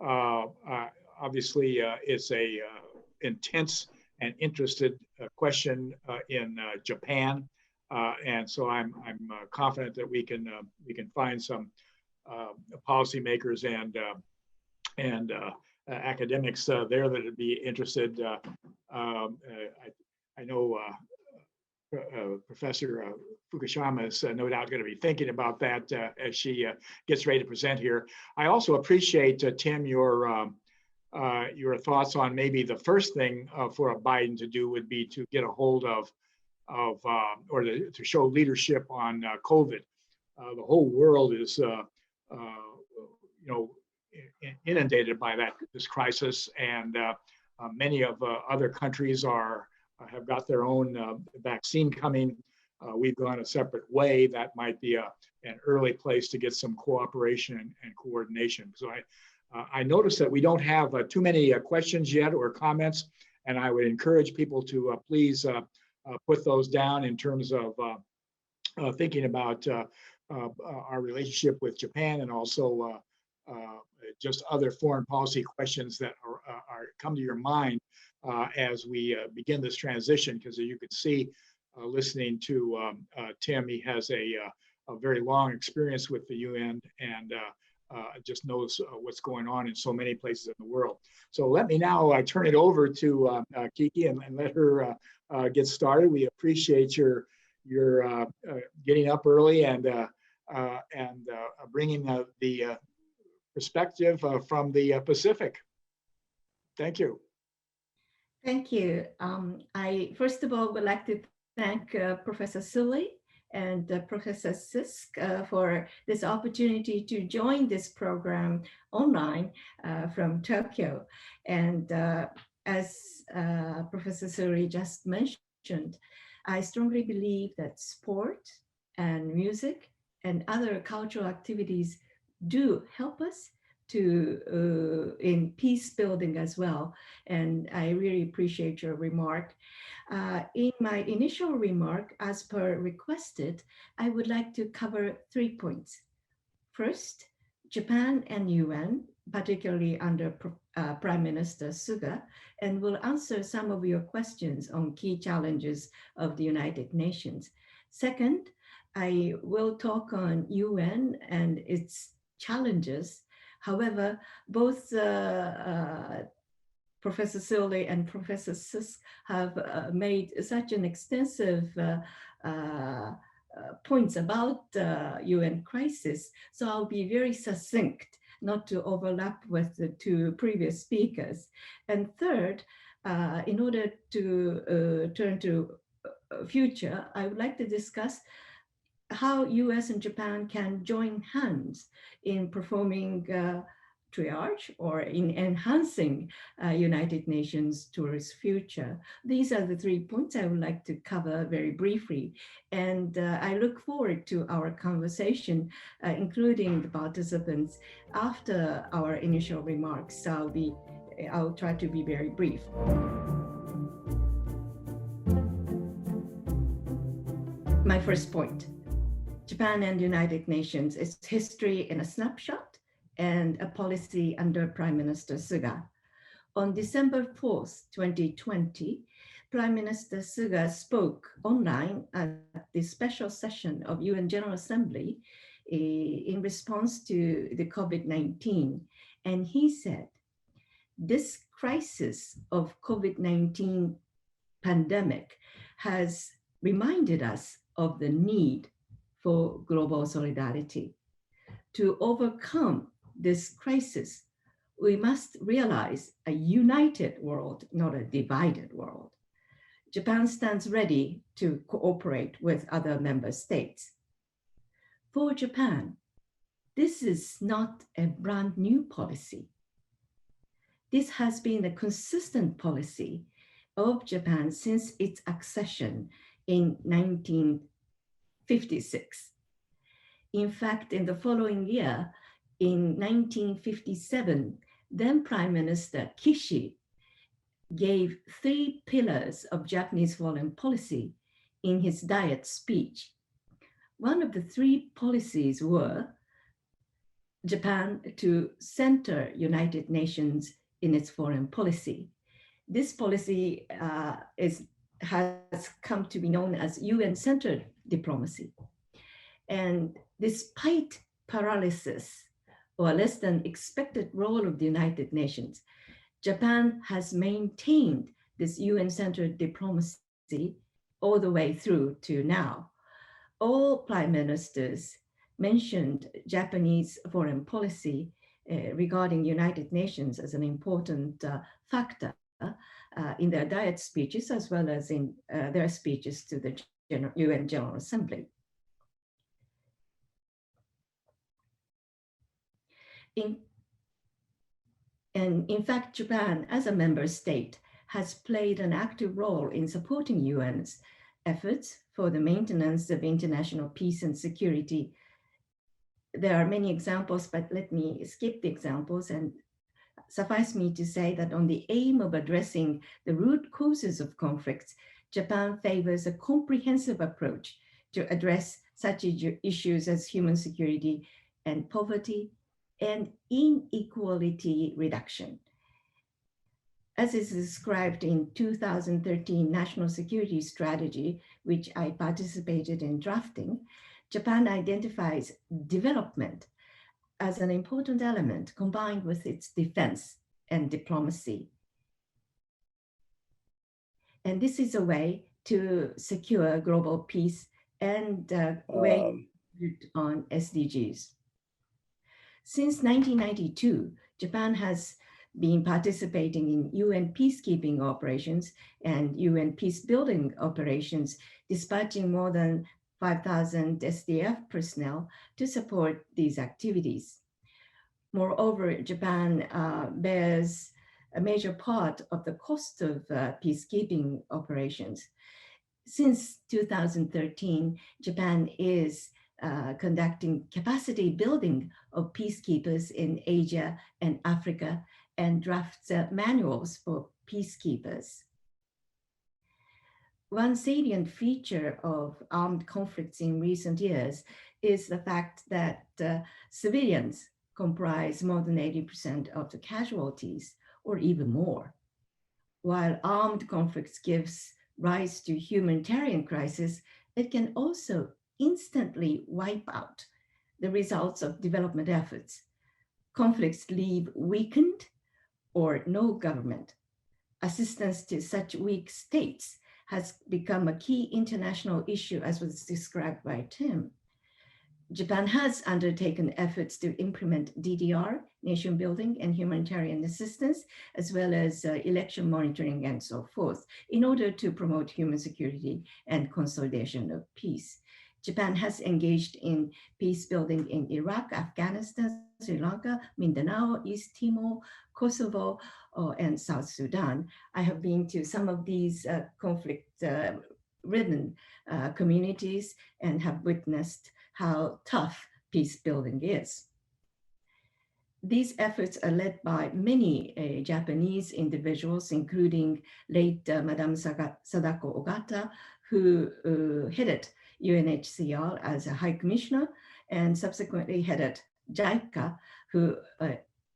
Obviously, it's a intense and interested question in Japan, and so I'm confident that we can find some policymakers and academics there that would be interested. I know Professor Fukushima is no doubt going to be thinking about that as she gets ready to present here. I also appreciate, Tim, your thoughts on maybe the first thing for a Biden to do would be to get a hold of or to show leadership on COVID. The whole world is inundated by this crisis, and many of other countries have got their own vaccine coming. we've gone a separate way, that might be an early place to get some cooperation and coordination. So I noticed that we don't have too many questions yet or comments, and I would encourage people to please put those down in terms of thinking about our relationship with Japan, and also just other foreign policy questions that are come to your mind as we begin this transition. Because as you can see, listening to Tim, he has a very long experience with the UN, and just knows what's going on in so many places in the world. So let me now turn it over to Kiki and let her get started. We appreciate your getting up early and bringing the perspective from the Pacific. Thank you. Thank you. I first of all would like to thank Professor Sully and Professor Sisk for this opportunity to join this program online from Tokyo. And as Professor Sully just mentioned, I strongly believe that sport and music and other cultural activities do help us to in peace building as well. And I really appreciate your remark. In my initial remark, as per requested, I would like to cover 3 points. First, Japan and UN, particularly under Prime Minister Suga, and will answer some of your questions on key challenges of the United Nations. Second, I will talk on UN and its challenges. However, both Professor Sully and Professor Sisk have made such an extensive points about the UN crisis, so I'll be very succinct, not to overlap with the 2 previous speakers. And third, in order to turn to future, I would like to discuss how US and Japan can join hands in performing triage or in enhancing United Nations towards future. These are the 3 points I would like to cover very briefly. And I look forward to our conversation, including the participants after our initial remarks. So I'll try to be very brief. My first point, Japan and United Nations, its history in a snapshot and a policy under Prime Minister Suga. On December 4th, 2020, Prime Minister Suga spoke online at the special session of UN General Assembly in response to the COVID-19. And he said, this crisis of COVID-19 pandemic has reminded us of the need for global solidarity. To overcome this crisis, we must realize a united world, not a divided world. Japan stands ready to cooperate with other member states. For Japan, this is not a brand new policy. This has been a consistent policy of Japan since its accession in 1956. In fact, in the following year, in 1957, then Prime Minister Kishi gave 3 pillars of Japanese foreign policy in his Diet speech. One of the 3 policies were Japan to center United Nations in its foreign policy. This policy has come to be known as UN-centered diplomacy. And despite paralysis or less than expected role of the United Nations, Japan has maintained this UN-centered diplomacy all the way through to now. All prime ministers mentioned Japanese foreign policy regarding United Nations as an important factor in their Diet speeches, as well as in their speeches to the UN General Assembly. In fact, Japan, as a member state, has played an active role in supporting UN's efforts for the maintenance of international peace and security. There are many examples, but let me skip the examples and suffice me to say that on the aim of addressing the root causes of conflicts, Japan favors a comprehensive approach to address such issues as human security and poverty and inequality reduction. As is described in 2013 National Security Strategy, which I participated in drafting, Japan identifies development as an important element combined with its defense and diplomacy. And this is a way to secure global peace and way on SDGs. Since 1992, Japan has been participating in UN peacekeeping operations and UN peacebuilding operations, dispatching more than 5,000 SDF personnel to support these activities. Moreover, Japan bears a major part of the cost of peacekeeping operations. Since 2013, Japan is conducting capacity building of peacekeepers in Asia and Africa and drafts manuals for peacekeepers. One salient feature of armed conflicts in recent years is the fact that civilians comprise more than 80% of the casualties, or even more. While armed conflicts gives rise to humanitarian crisis, it can also instantly wipe out the results of development efforts. Conflicts leave weakened or no government. Assistance to such weak states has become a key international issue, as was described by Tim. Japan has undertaken efforts to implement DDR, nation building and humanitarian assistance, as well as election monitoring and so forth, in order to promote human security and consolidation of peace. Japan has engaged in peace building in Iraq, Afghanistan, Sri Lanka, Mindanao, East Timor, Kosovo, and South Sudan. I have been to some of these conflict-ridden communities and have witnessed how tough peace building is. These efforts are led by many Japanese individuals, including late Madame Sadako Ogata, who headed UNHCR as a High Commissioner and subsequently headed JICA, who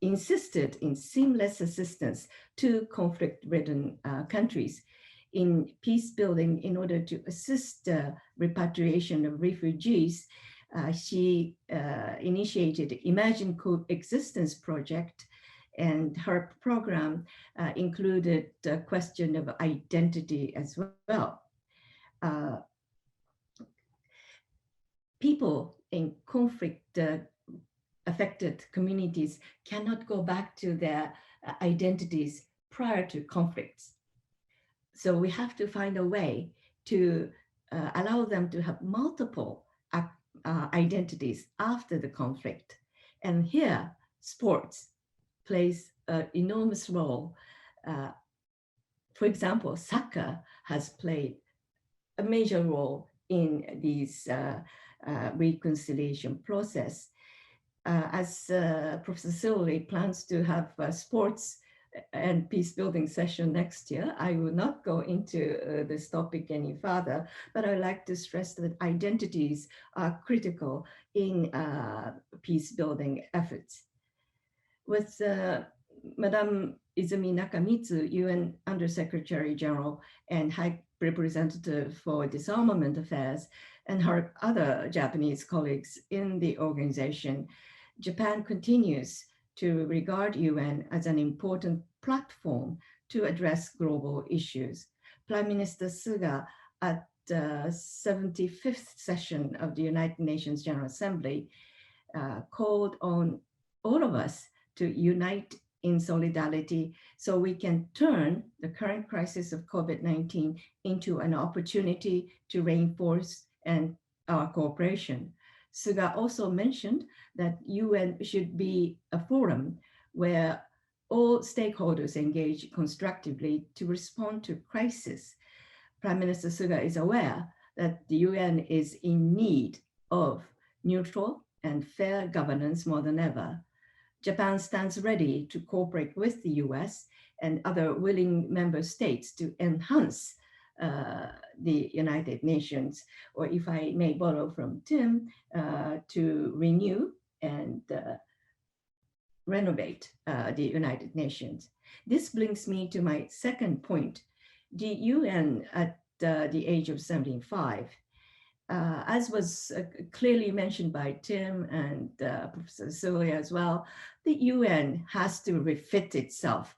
insisted in seamless assistance to conflict-ridden countries in peace building in order to assist repatriation of refugees. She initiated Imagine Coexistence Project, and her program included the question of identity as well. People in conflict affected communities cannot go back to their identities prior to conflicts. So we have to find a way to allow them to have multiple identities after the conflict. And here, sports plays an enormous role. For example, soccer has played a major role in these reconciliation process. As Professor Silly plans to have sports and peace building session next year, I will not go into this topic any further, but I like to stress that identities are critical in peace building efforts. With Madame Izumi Nakamitsu, UN Undersecretary General and High Representative for Disarmament Affairs, and her other Japanese colleagues in the organization, Japan continues to regard UN as an important platform to address global issues. Prime Minister Suga at the 75th session of the United Nations General Assembly called on all of us to unite in solidarity so we can turn the current crisis of COVID-19 into an opportunity to reinforce our cooperation. Suga also mentioned that UN should be a forum where all stakeholders engage constructively to respond to crisis. Prime Minister Suga is aware that the UN is in need of neutral and fair governance more than ever. Japan stands ready to cooperate with the US and other willing member states to enhance the United Nations, or if I may borrow from Tim, to renew and renovate the United Nations. This brings me to my second point. The UN at the age of 75, as was clearly mentioned by Tim and Professor Syria as well, the UN has to refit itself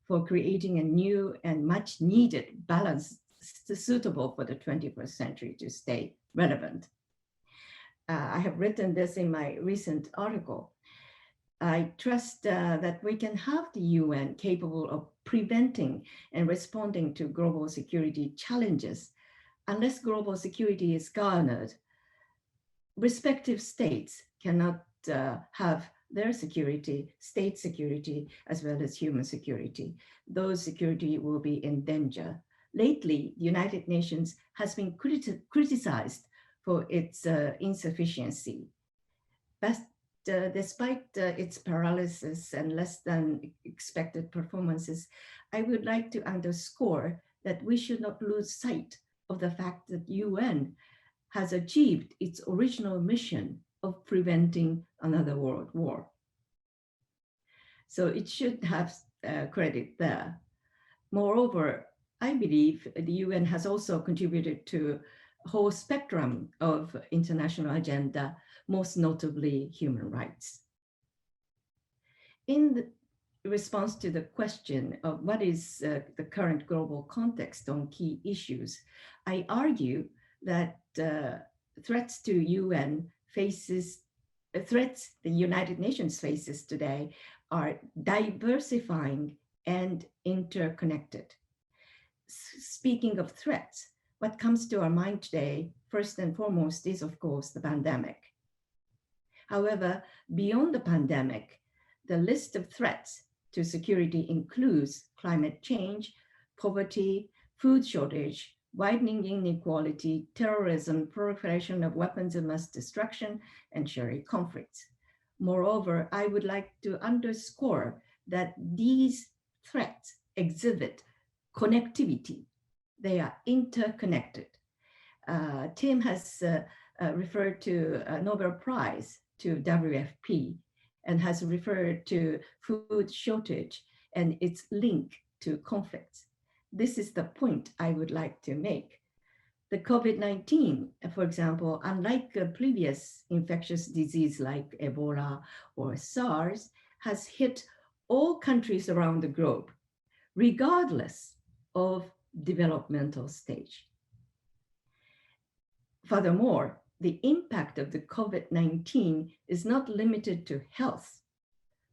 for creating a new and much needed balance suitable for the 21st century to stay relevant. I have written this in my recent article. I trust that we can have the UN capable of preventing and responding to global security challenges. Unless global security is garnered, respective states cannot have their security, state security, as well as human security. Those security will be in danger. Lately, the United Nations has been criticized for its insufficiency. But despite its paralysis and less than expected performances, I would like to underscore that we should not lose sight of the fact that UN has achieved its original mission of preventing another world war. So it should have credit there. Moreover, I believe the UN has also contributed to a whole spectrum of international agenda, most notably human rights. In the response to the question of what is the current global context on key issues, I argue that threats to UN faces, threats the United Nations faces today are diversifying and interconnected. Speaking of threats, what comes to our mind today, first and foremost, is of course the pandemic. However, beyond the pandemic, the list of threats to security includes climate change, poverty, food shortage, widening inequality, terrorism, proliferation of weapons of mass destruction, and sharing conflicts. Moreover, I would like to underscore that these threats exhibit connectivity. They are interconnected. Tim has referred to a Nobel Prize to WFP and has referred to food shortage and its link to conflicts. This is the point I would like to make. The COVID-19, for example, unlike a previous infectious disease like Ebola or SARS, has hit all countries around the globe, regardless of developmental stage. Furthermore, the impact of the COVID-19 is not limited to health,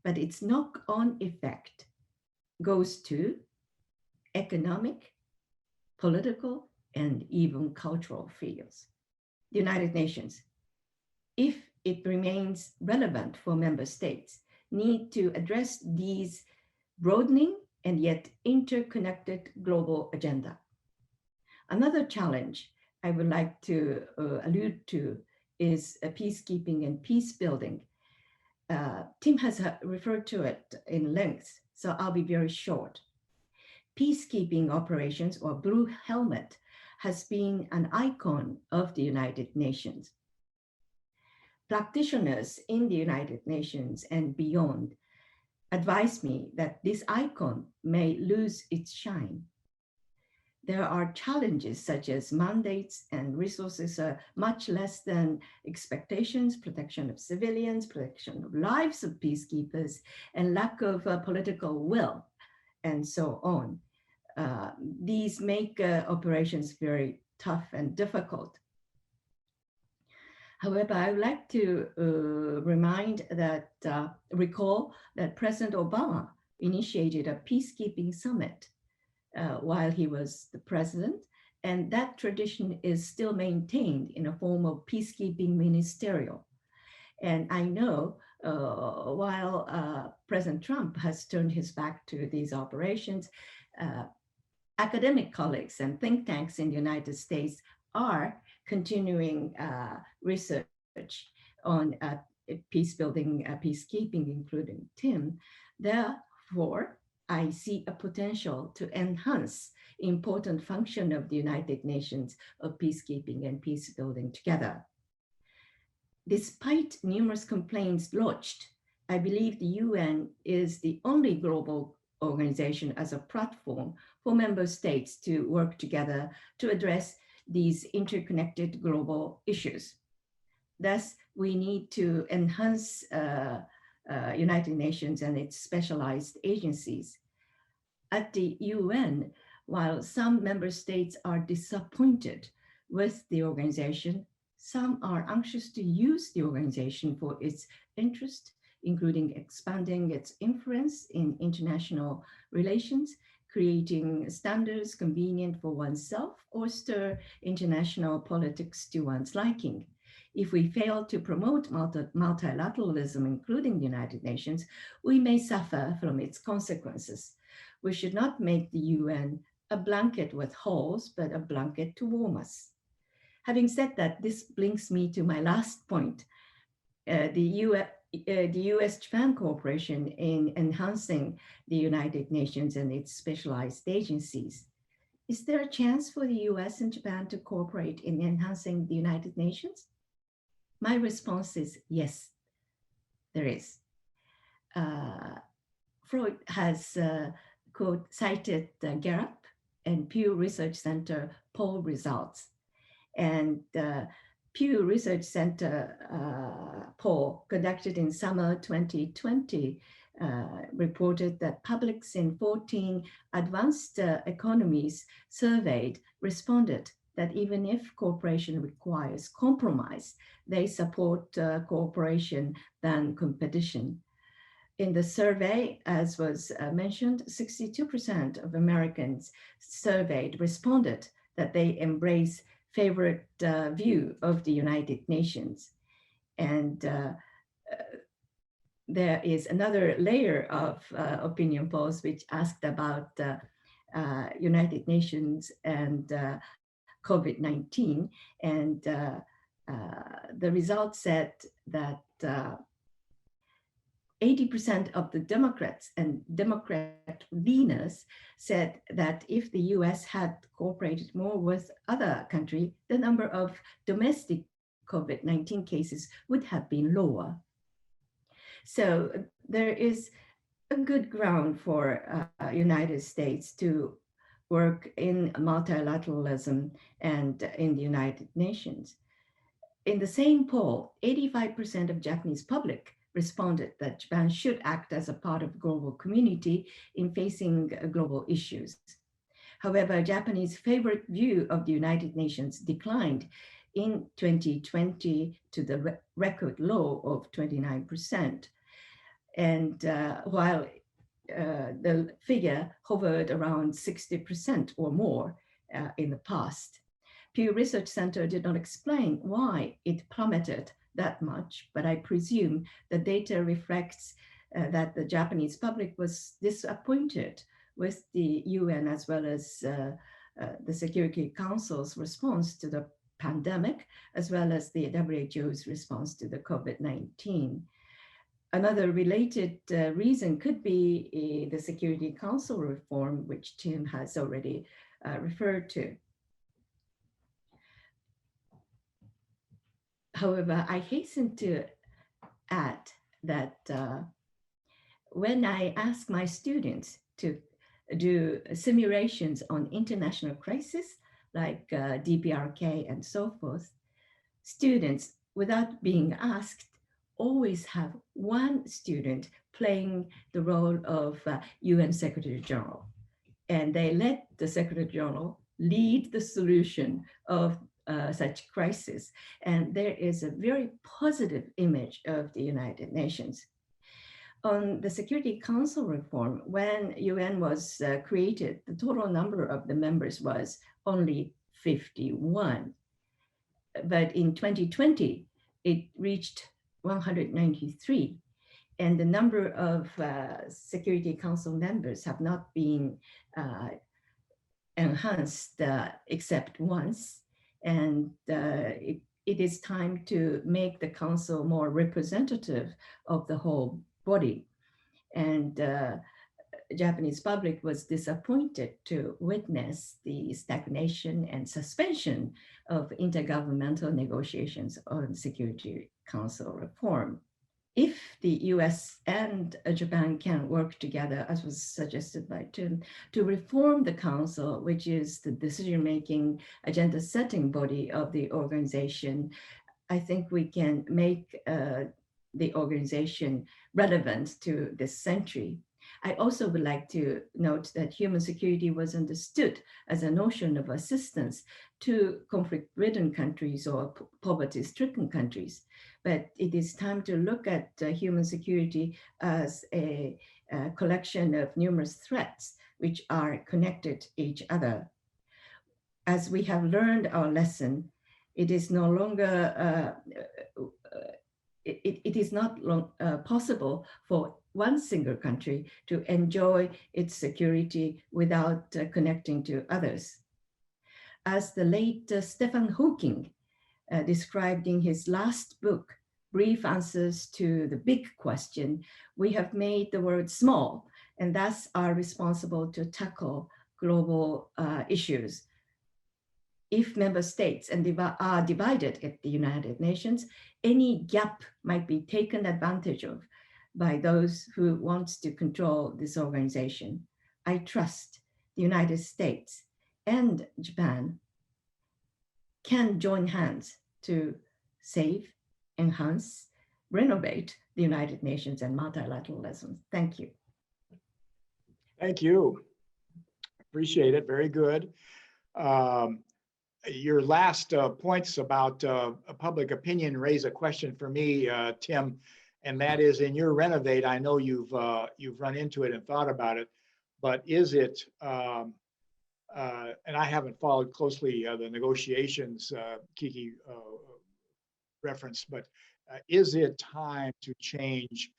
but its knock-on effect goes to economic, political, and even cultural fields. The United Nations, if it remains relevant for member states, need to address these broadening and yet interconnected global agenda. Another challenge I would like to allude to is peacekeeping and peace building. Tim has referred to it in length, so I'll be very short. Peacekeeping operations, or Blue Helmet, has been an icon of the United Nations. Practitioners in the United Nations and beyond advise me that this icon may lose its shine. There are challenges such as mandates and resources are much less than expectations, protection of civilians, protection of lives of peacekeepers, and lack of political will, and so on. These make operations very tough and difficult. However, I would like to recall that President Obama initiated a peacekeeping summit while he was the president, and that tradition is still maintained in a form of peacekeeping ministerial. And I know while President Trump has turned his back to these operations, academic colleagues and think tanks in the United States are continuing research on peace building, peacekeeping, including Tim. Therefore, I see a potential to enhance important function of the United Nations of peacekeeping and peace building together. Despite numerous complaints lodged, I believe the UN is the only global organization as a platform for member states to work together to address these interconnected global issues. Thus, we need to enhance United Nations and its specialized agencies. At the UN, while some member states are disappointed with the organization, some are anxious to use the organization for its interest, including expanding its influence in international relations, creating standards convenient for oneself, or stir international politics to one's liking. If we fail to promote multilateralism, including the United Nations, we may suffer from its consequences. We should not make the UN a blanket with holes, but a blanket to warm us. Having said that, this brings me to my last point. The US-Japan cooperation in enhancing the United Nations and its specialized agencies. Is there a chance for the US and Japan to cooperate in enhancing the United Nations? My response is yes, there is. Freud has cited Gallup and Pew Research Center poll results. And Pew Research Center poll conducted in summer 2020 reported that publics in 14 advanced economies surveyed responded that even if cooperation requires compromise, they support cooperation than competition. In the survey, as was mentioned, 62% of Americans surveyed responded that they embrace favorite view of the United Nations. And there is another layer of opinion polls which asked about United Nations and COVID-19. And the results said that 80% of the Democrats and Democrat leaners said that if the US had cooperated more with other countries, the number of domestic COVID-19 cases would have been lower. So there is a good ground for United States to work in multilateralism and in the United Nations. In the same poll, 85% of Japanese public responded that Japan should act as a part of the global community in facing global issues. However, Japanese favorite view of the United Nations declined in 2020 to the record low of 29%. And while the figure hovered around 60% or more in the past. Pew Research Center did not explain why it plummeted that much, but I presume the data reflects that the Japanese public was disappointed with the UN as well as the Security Council's response to the pandemic, as well as the WHO's response to the COVID-19. Another related reason could be the Security Council reform, which Tim has already referred to. However, I hasten to add that when I ask my students to do simulations on international crisis, like DPRK and so forth, students, without being asked, always have one student playing the role of UN Secretary General. And they let the Secretary General lead the solution of such crisis. And there is a very positive image of the United Nations. On the Security Council reform, when UN was created, the total number of the members was only 51. But in 2020, it reached 193. And the number of Security Council members have not been enhanced except once. And it is time to make the council more representative of the whole body. And Japanese public was disappointed to witness the stagnation and suspension of intergovernmental negotiations on Security Council reform. If the US and Japan can work together, as was suggested by Tim, to reform the Council, which is the decision-making, agenda-setting body of the organization, I think we can make the organization relevant to this century. I also would like to note that human security was understood as a notion of assistance to conflict-ridden countries or poverty-stricken countries. But it is time to look at human security as a collection of numerous threats which are connected to each other. As we have learned our lesson, it is no longer it is not possible for one single country to enjoy its security without connecting to others. As the late Stephen Hawking described in his last book, Brief Answers to the Big Question, we have made the world small and thus are responsible to tackle global issues. If member states are divided at the United Nations, any gap might be taken advantage of by those who want to control this organization. I trust the United States and Japan can join hands to save, enhance, renovate the United Nations and multilateralism. Thank you. Thank you. Appreciate it. Very good. Your last points about public opinion raise a question for me, Tim, and that is in your renovate. I know you've run into it and thought about it, but is it? And I haven't followed closely the negotiations Kiki referenced, but is it time to change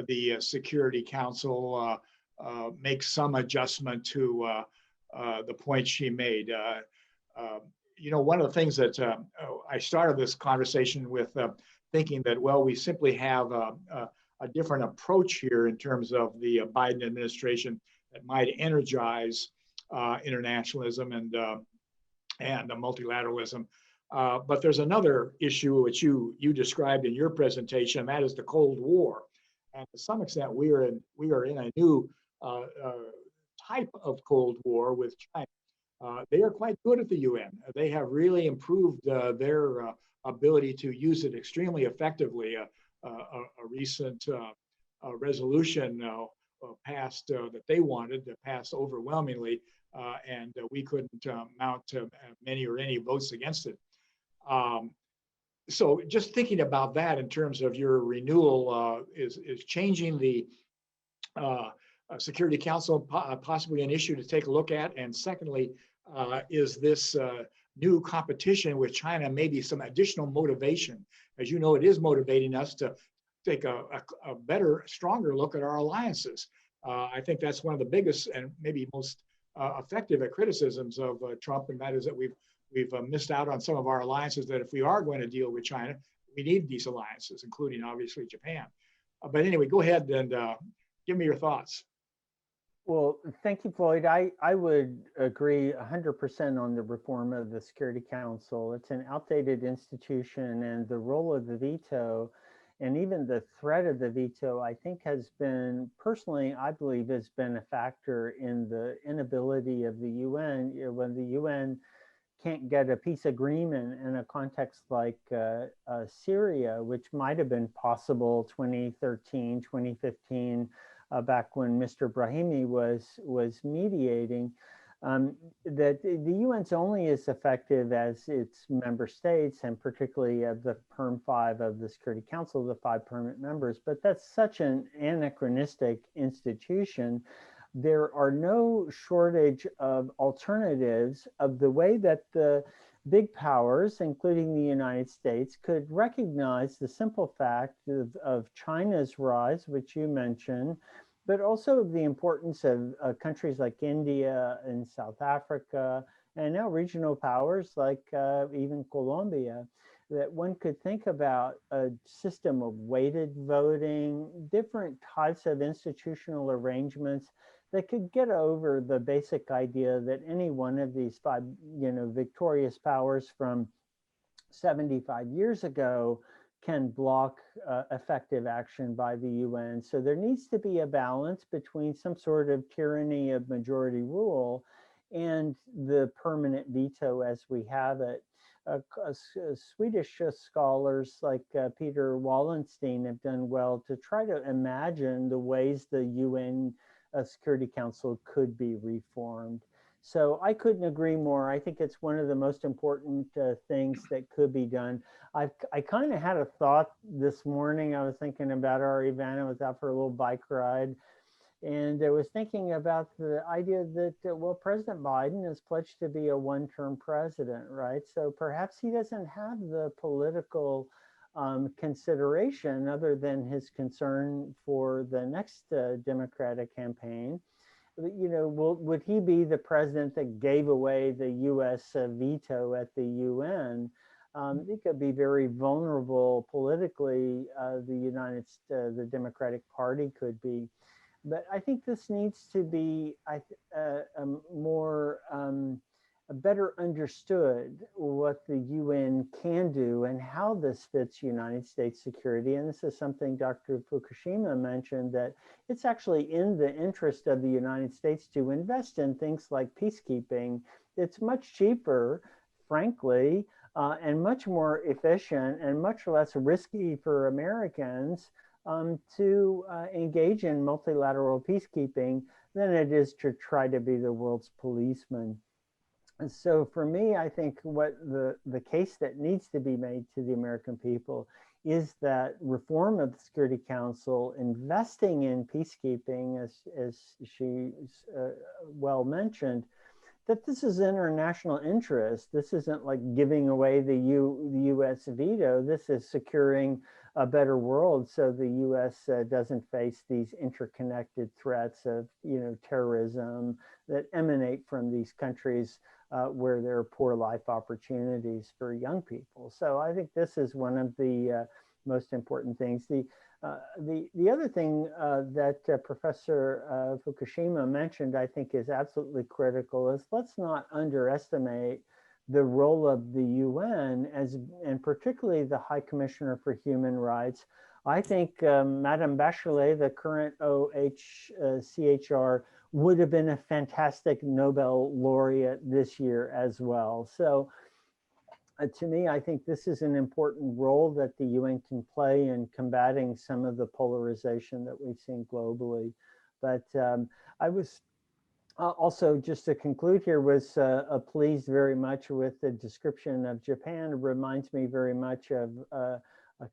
the Security Council, make some adjustment to the point she made? You know, one of the things that I started this conversation with thinking that, well, we simply have a different approach here in terms of the Biden administration that might energize internationalism and multilateralism. But there's another issue which you described in your presentation, and that is the Cold War. And to some extent, we are in a new type of Cold War with China. They are quite good at the UN. They have really improved their ability to use it extremely effectively. A recent resolution passed that they wanted to pass overwhelmingly, and we couldn't mount many or any votes against it. So just thinking about that in terms of your renewal is changing the Security Council possibly an issue to take a look at? And secondly, is this new competition with China maybe some additional motivation? As you know, it is motivating us to take a better, stronger look at our alliances. I think that's one of the biggest and maybe most effective criticisms of Trump, and that is that we've missed out on some of our alliances, that if we are going to deal with China, we need these alliances, including obviously Japan. But anyway, go ahead and give me your thoughts. Well, thank you, Floyd. I would agree 100% on the reform of the Security Council. It's an outdated institution, and the role of the veto and even the threat of the veto, I think, has been, personally, I believe, has been a factor in the inability of the UN. When the UN can't get a peace agreement in a context like Syria, which might have been possible 2013, 2015, back when Mr. Brahimi was mediating, that the UN's only as effective as its member states, and particularly of the Perm 5 of the Security Council, the 5 permanent members. But that's such an anachronistic institution. There are no shortage of alternatives of the way that the big powers, including the United States, could recognize the simple fact of China's rise, which you mentioned, but also the importance of countries like India and South Africa and now regional powers like even Colombia, that one could think about a system of weighted voting, different types of institutional arrangements that could get over the basic idea that any one of these five, victorious powers from 75 years ago can block effective action by the UN. So there needs to be a balance between some sort of tyranny of majority rule and the permanent veto as we have it. Swedish scholars like Peter Wallenstein have done well to try to imagine the ways the UN Security Council could be reformed. So I couldn't agree more. I think it's one of the most important things that could be done. I kind of had a thought this morning. I was thinking about our event. I was out for a little bike ride, and I was thinking about the idea that, well, President Biden has pledged to be a one-term president, right? So perhaps he doesn't have the political consideration other than his concern for the next Democratic campaign. Would he be the president that gave away the U.S. veto at the UN? It could be very vulnerable politically. The Democratic Party could be, but I think this needs to be better understood what the UN can do and how this fits United States security. And this is something Dr. Fukushima mentioned, that it's actually in the interest of the United States to invest in things like peacekeeping. It's much cheaper, frankly, and much more efficient and much less risky for Americans to engage in multilateral peacekeeping than it is to try to be the world's policeman. And so for me, I think what the case that needs to be made to the American people is that reform of the Security Council, investing in peacekeeping, as she well mentioned, that this is international interest. This isn't like giving away the U.S. veto. This is securing a better world so the U.S. Doesn't face these interconnected threats of terrorism that emanate from these countries where there are poor life opportunities for young people. So I think this is one of the most important things. The other thing that Professor Fukushima mentioned, I think, is absolutely critical, is let's not underestimate the role of the UN and particularly the High Commissioner for Human Rights. I think Madame Bachelet, the current OHCHR, would have been a fantastic Nobel laureate this year as well. So to me, I think this is an important role that the UN can play in combating some of the polarization that we've seen globally. But I was also, just to conclude here, was pleased very much with the description of Japan. It reminds me very much of a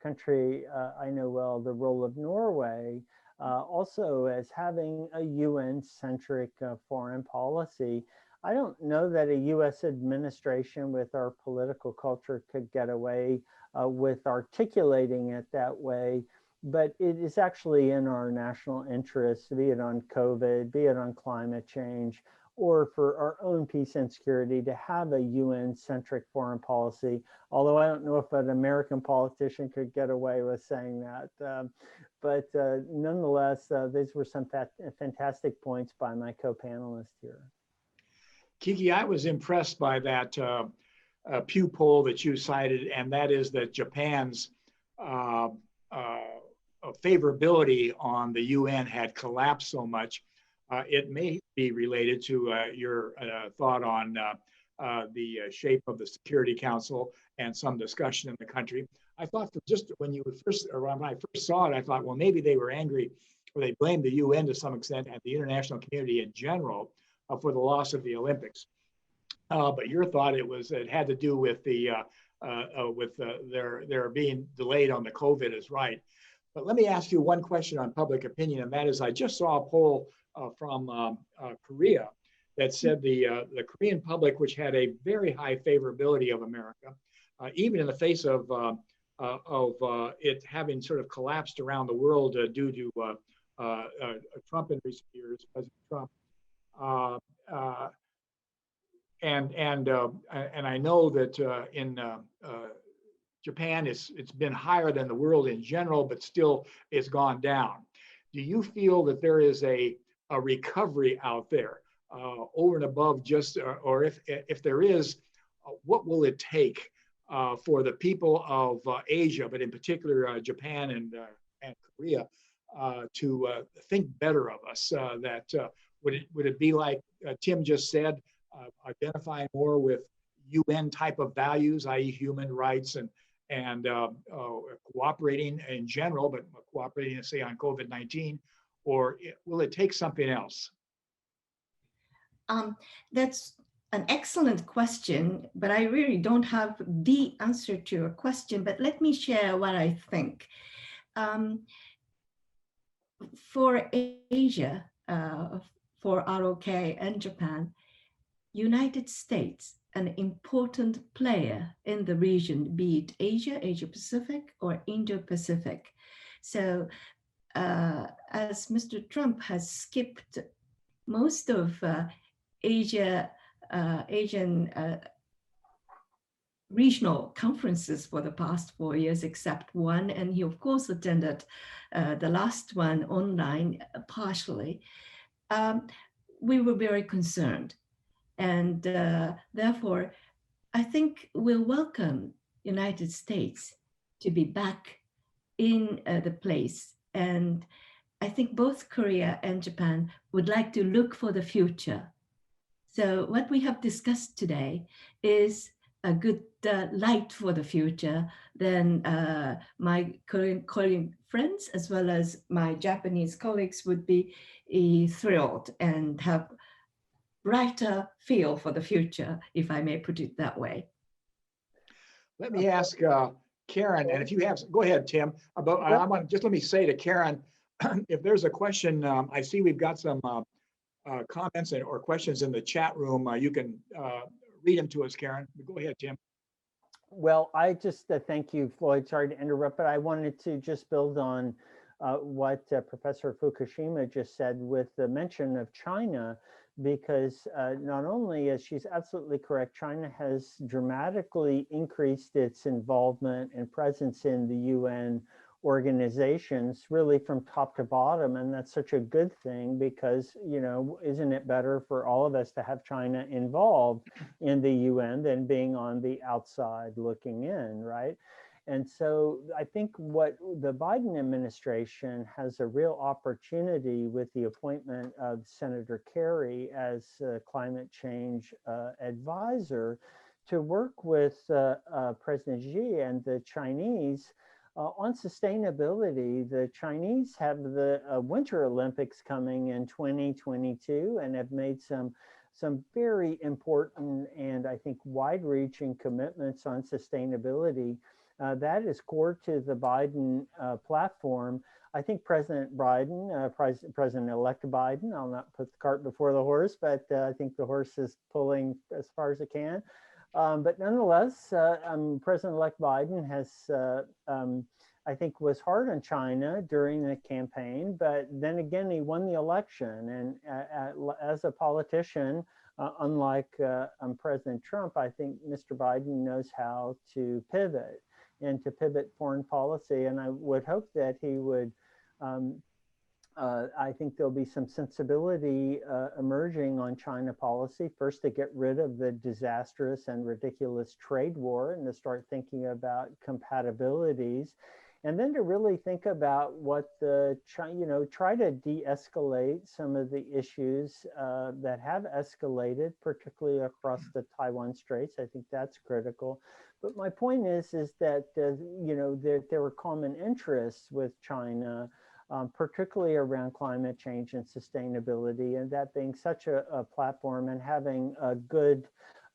country I know well, the role of Norway, also as having a UN-centric foreign policy. I don't know that a US administration with our political culture could get away with articulating it that way, but it is actually in our national interest, be it on COVID, be it on climate change, or for our own peace and security, to have a UN-centric foreign policy. Although I don't know if an American politician could get away with saying that. But nonetheless, these were some fantastic points by my co-panelists here. Kiki, I was impressed by that Pew poll that you cited, and that is that Japan's favorability on the UN had collapsed so much. It may be related to your thought on the shape of the Security Council and some discussion in the country. I thought just when I first saw it, I thought, well, maybe they were angry, or they blamed the UN to some extent and the international community in general for the loss of the Olympics. But your thought it had to do with their being delayed on the COVID is right. But let me ask you one question on public opinion, and that is, I just saw a poll from Korea that said the Korean public, which had a very high favorability of America, even in the face of it having sort of collapsed around the world due to Trump in recent years, President Trump. and I know that in Japan, it's been higher than the world in general, but still it's gone down. Do you feel that there is a recovery out there over and above just, or if there is, what will it take for the people of Asia, but in particular Japan and Korea, to think better of us? Would it be like Tim just said, identifying more with UN type of values, i.e. human rights and cooperating in general, but cooperating, say, on COVID-19, or will it take something else? That's an excellent question, but I really don't have the answer to your question, but let me share what I think. For Asia, for ROK and Japan, United States, an important player in the region, be it Asia, Asia Pacific, or Indo-Pacific. So as Mr. Trump has skipped most of Asian regional conferences for the past 4 years, except one, and he of course attended the last one online partially, we were very concerned. And therefore, I think we'll welcome United States to be back in the place. And I think both Korea and Japan would like to look for the future. So what we have discussed today is a good light for the future. Then my Korean friends, as well as my Japanese colleagues, would be thrilled and have brighter feel for the future, if I may put it that way. Let me ask Karen, and if you have, go ahead, Tim. I want just let me say to Karen, if there's a question, I see we've got some comments or questions in the chat room. You can read them to us, Karen. Go ahead, Tim. Well, I just thank you, Floyd. Sorry to interrupt, but I wanted to just build on what Professor Fukushima just said with the mention of China, because not only is she's absolutely correct, China has dramatically increased its involvement and presence in the UN organizations, really from top to bottom. And that's such a good thing because, you know, isn't it better for all of us to have China involved in the UN than being on the outside looking in, right? And so I think what the Biden administration has a real opportunity with the appointment of Senator Kerry as climate change advisor to work with President Xi and the Chinese on sustainability. The Chinese have the Winter Olympics coming in 2022 and have made some very important and I think wide-reaching commitments on sustainability. That is core to the Biden platform. I think President Biden, President-elect Biden, I'll not put the cart before the horse, but I think the horse is pulling as far as it can. But nonetheless, President-elect Biden has, I think, was hard on China during the campaign, but then again, he won the election. And as a politician, unlike President Trump, I think Mr. Biden knows how to pivot and to pivot foreign policy. And I would hope that he would, I think there'll be some sensibility emerging on China policy, first to get rid of the disastrous and ridiculous trade war and to start thinking about compatibilities. And then to really think about what try to de-escalate some of the issues that have escalated, particularly across the Taiwan Straits. I think that's critical. But my point is that, there were common interests with China, particularly around climate change and sustainability, and that being such a platform and having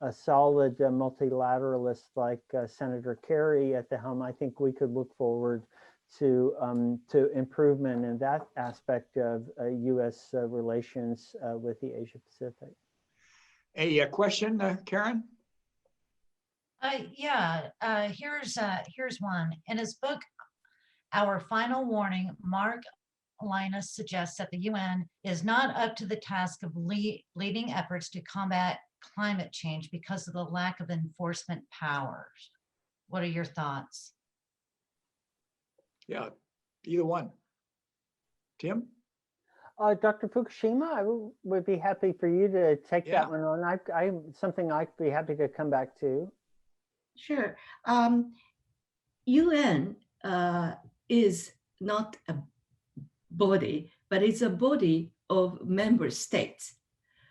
a solid multilateralist like Senator Kerry at the helm, I think we could look forward to improvement in that aspect of U.S. relations with the Asia Pacific. A question, Karen? Here's one. In his book, Our Final Warning, Mark Linus suggests that the UN is not up to the task of leading efforts to combat climate change because of the lack of enforcement powers? What are your thoughts? Yeah, either one. Tim? Dr. Fukushima, would be happy for you to take Yeah. that one on. Something I'd be happy to come back to. Sure. UN is not a body, but it's a body of member states.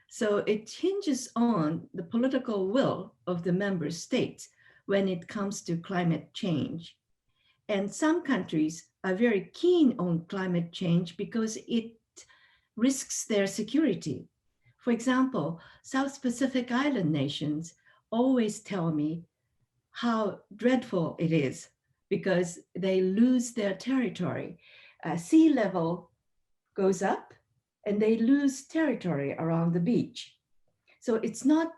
So it hinges on the political will of the member states when it comes to climate change. And some countries are very keen on climate change because it risks their security. For example, South Pacific Island nations always tell me how dreadful it is because they lose their territory. Sea level goes up and they lose territory around the beach. So it's not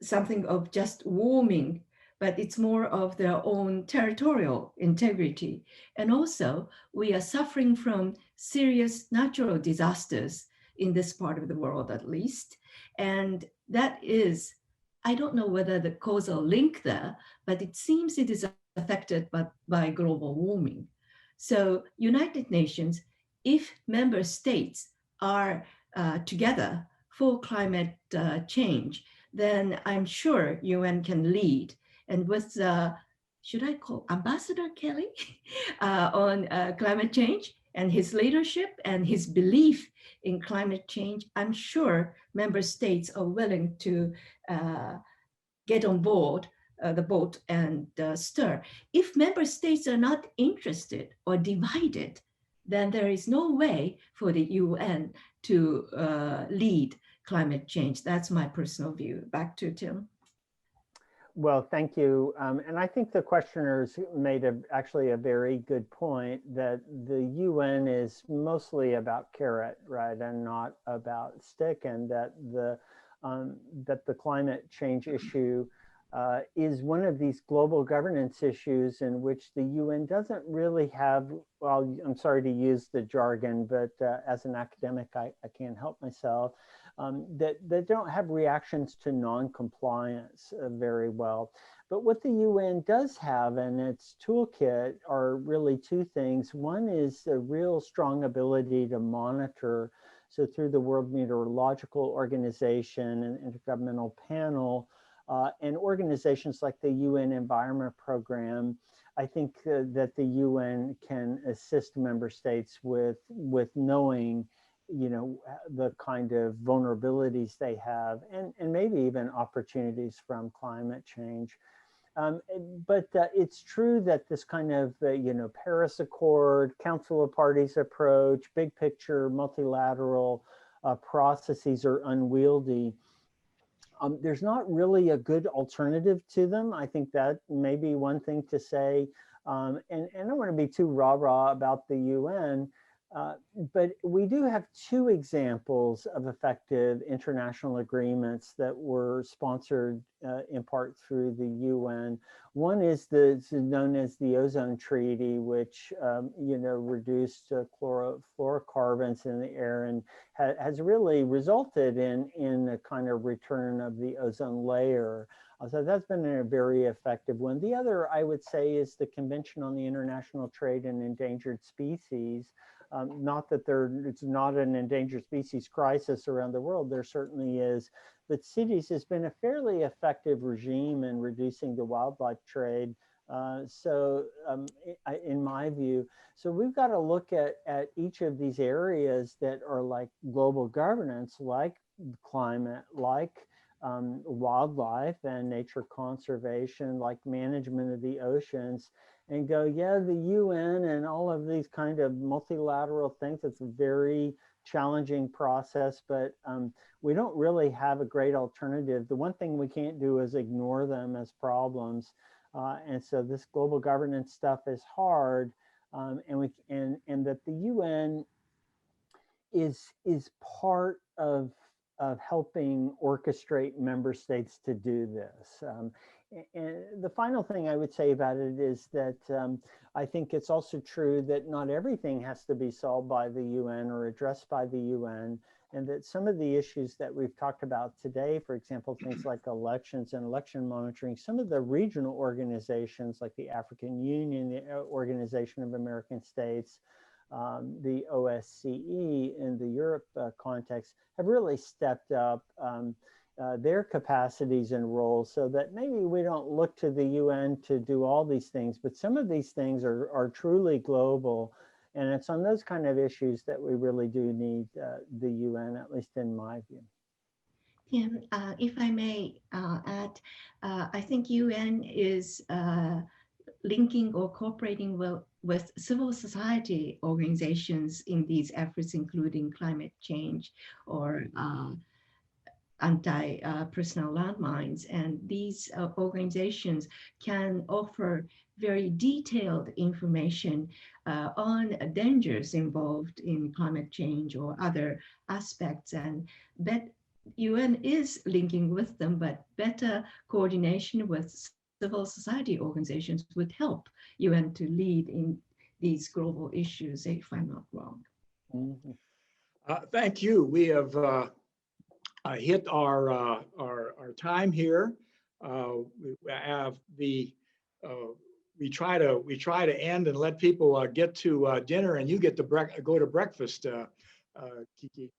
something of just warming, but it's more of their own territorial integrity. And also, we are suffering from serious natural disasters in this part of the world, at least. And that is, I don't know whether the causal link there, but it seems it is affected by global warming. So United Nations, if member states are together for climate change, then I'm sure UN can lead. And with, should I call Ambassador Kelly on climate change and his leadership and his belief in climate change, I'm sure member states are willing to get on board the boat and stir. If member states are not interested or divided, then there is no way for the UN to lead climate change. That's my personal view. Back to Tim. Well, thank you. And I think the questioners made actually a very good point that the UN is mostly about carrot, right, and not about stick, and that the climate change issue is one of these global governance issues in which the UN doesn't really have, well, I'm sorry to use the jargon, but as an academic, I can't help myself, that don't have reactions to non-compliance very well. But what the UN does have in its toolkit are really two things. One is a real strong ability to monitor. So through the World Meteorological Organization and Intergovernmental Panel, and organizations like the UN Environment Program, I think that the UN can assist member states with knowing, you know, the kind of vulnerabilities they have and maybe even opportunities from climate change. But it's true that this kind of, you know, Paris Accord, Council of Parties approach, big picture, multilateral processes are unwieldy. There's not really a good alternative to them. I think that may be one thing to say. And I don't want to be too rah-rah about the UN, but we do have two examples of effective international agreements that were sponsored in part through the UN. One is known as the Ozone Treaty, which you know, reduced fluorocarbons in the air and has really resulted in a kind of return of the ozone layer. So that's been a very effective one. The other, I would say, is the Convention on the International Trade in Endangered Species. Not that it's not an endangered species crisis around the world, there certainly is, but CITES has been a fairly effective regime in reducing the wildlife trade. In my view, so we've got to look at each of these areas that are like global governance, like climate, like wildlife and nature conservation, like management of the oceans, and go, yeah, the UN and all of these kind of multilateral things, it's a very challenging process, but we don't really have a great alternative. The one thing we can't do is ignore them as problems. And so this global governance stuff is hard, and that the UN is part of helping orchestrate member states to do this. And the final thing I would say about it is that I think it's also true that not everything has to be solved by the UN or addressed by the UN. and that some of the issues that we've talked about today, for example, things like elections and election monitoring, some of the regional organizations like the African Union, the Organization of American States, the OSCE in the Europe context have really stepped up their capacities and roles, so that maybe we don't look to the UN to do all these things, but some of these things are truly global. And it's on those kind of issues that we really do need the UN, at least in my view. Tim, if I may add, I think UN is linking or cooperating with civil society organizations in these efforts, including climate change or anti-personnel landmines. And these organizations can offer very detailed information on dangers involved in climate change or other aspects. And that UN is linking with them, but better coordination with civil society organizations would help UN to lead in these global issues, if I'm not wrong. Mm-hmm. Thank you. We have hit our time here. We have we try to end and let people get to dinner, and you get to go to breakfast, Kiki.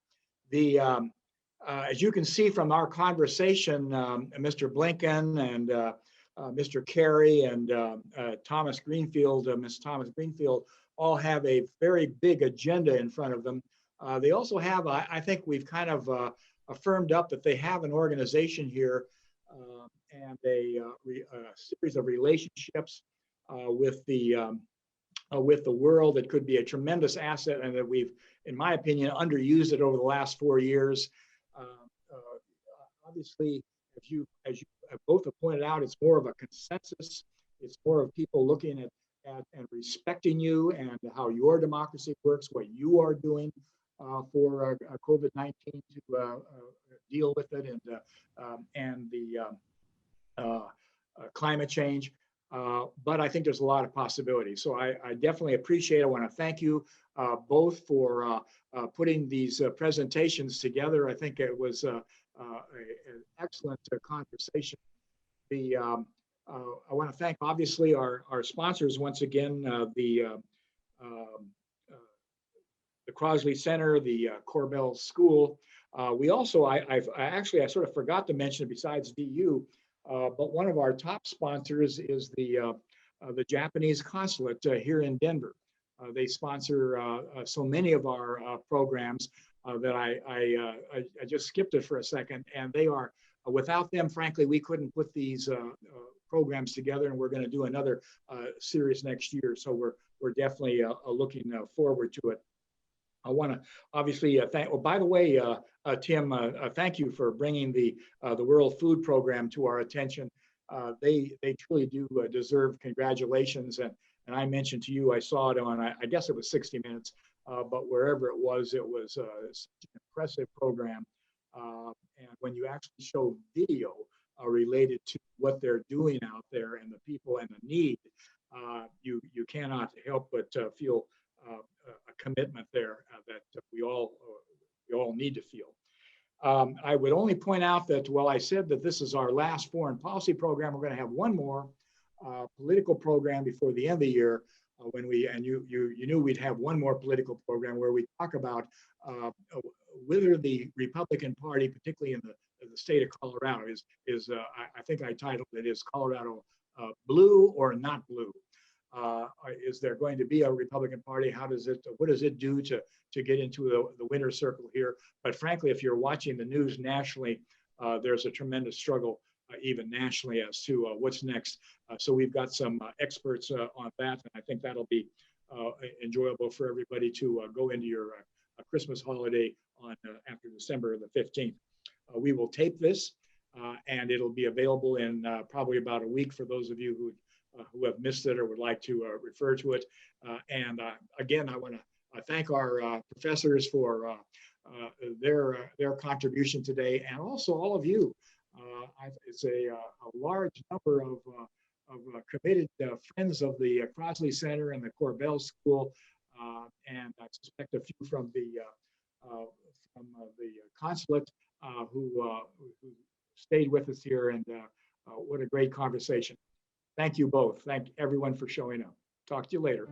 As you can see from our conversation, Mr. Blinken and Mr. Kerry and Thomas Greenfield, Ms. Thomas Greenfield, all have a very big agenda in front of them. They also have, I think we've kind of affirmed up that they have an organization here and a series of relationships with the world that could be a tremendous asset, and that we've, in my opinion, underused it over the last 4 years. Obviously, as you both have pointed out, it's more of a consensus. It's more of people looking at and respecting you and how your democracy works, what you are doing for COVID-19 to deal with it, and the climate change. But I think there's a lot of possibilities. So I definitely appreciate it. I want to thank you both for putting these presentations together. I think it was an excellent conversation. I want to thank, obviously, our sponsors once again, the Crossley Center, the Korbel School. We also, I sort of forgot to mention, besides DU, but one of our top sponsors is the Japanese Consulate here in Denver. They sponsor so many of our programs that I just skipped it for a second, and they are, without them, frankly, we couldn't put these programs together, and we're going to do another series next year. So we're definitely looking forward to it. I want to obviously thank. Oh, by the way, Tim, thank you for bringing the World Food Program to our attention. They truly do deserve congratulations. And I mentioned to you, I saw it on, I guess it was 60 Minutes, but wherever it was such an impressive program. And when you actually show video related to what they're doing out there and the people and the need, you cannot help but feel a commitment there that we all need to feel. I would only point out that while I said that this is our last foreign policy program, we're going to have one more political program before the end of the year. You knew we'd have one more political program where we talk about whether the Republican Party, particularly in the state of Colorado, I think I titled it, is Colorado blue or not blue? Is there going to be a Republican Party? What does it do to get into the winner's circle here? But frankly, if you're watching the news nationally, there's a tremendous struggle even nationally as to what's next. So we've got some experts on that, and I think that'll be enjoyable for everybody to go into your Christmas holiday on after December the 15th. We will tape this, and it'll be available in probably about a week for those of you who have missed it or would like to refer to it. And again, I want to thank our professors for their contribution today, and also all of you. It's a large number of committed friends of the Crossley Center and the Korbel School, and I suspect a few from the from the consulate who stayed with us here, and what a great conversation. Thank you both. Thank everyone for showing up. Talk to you later.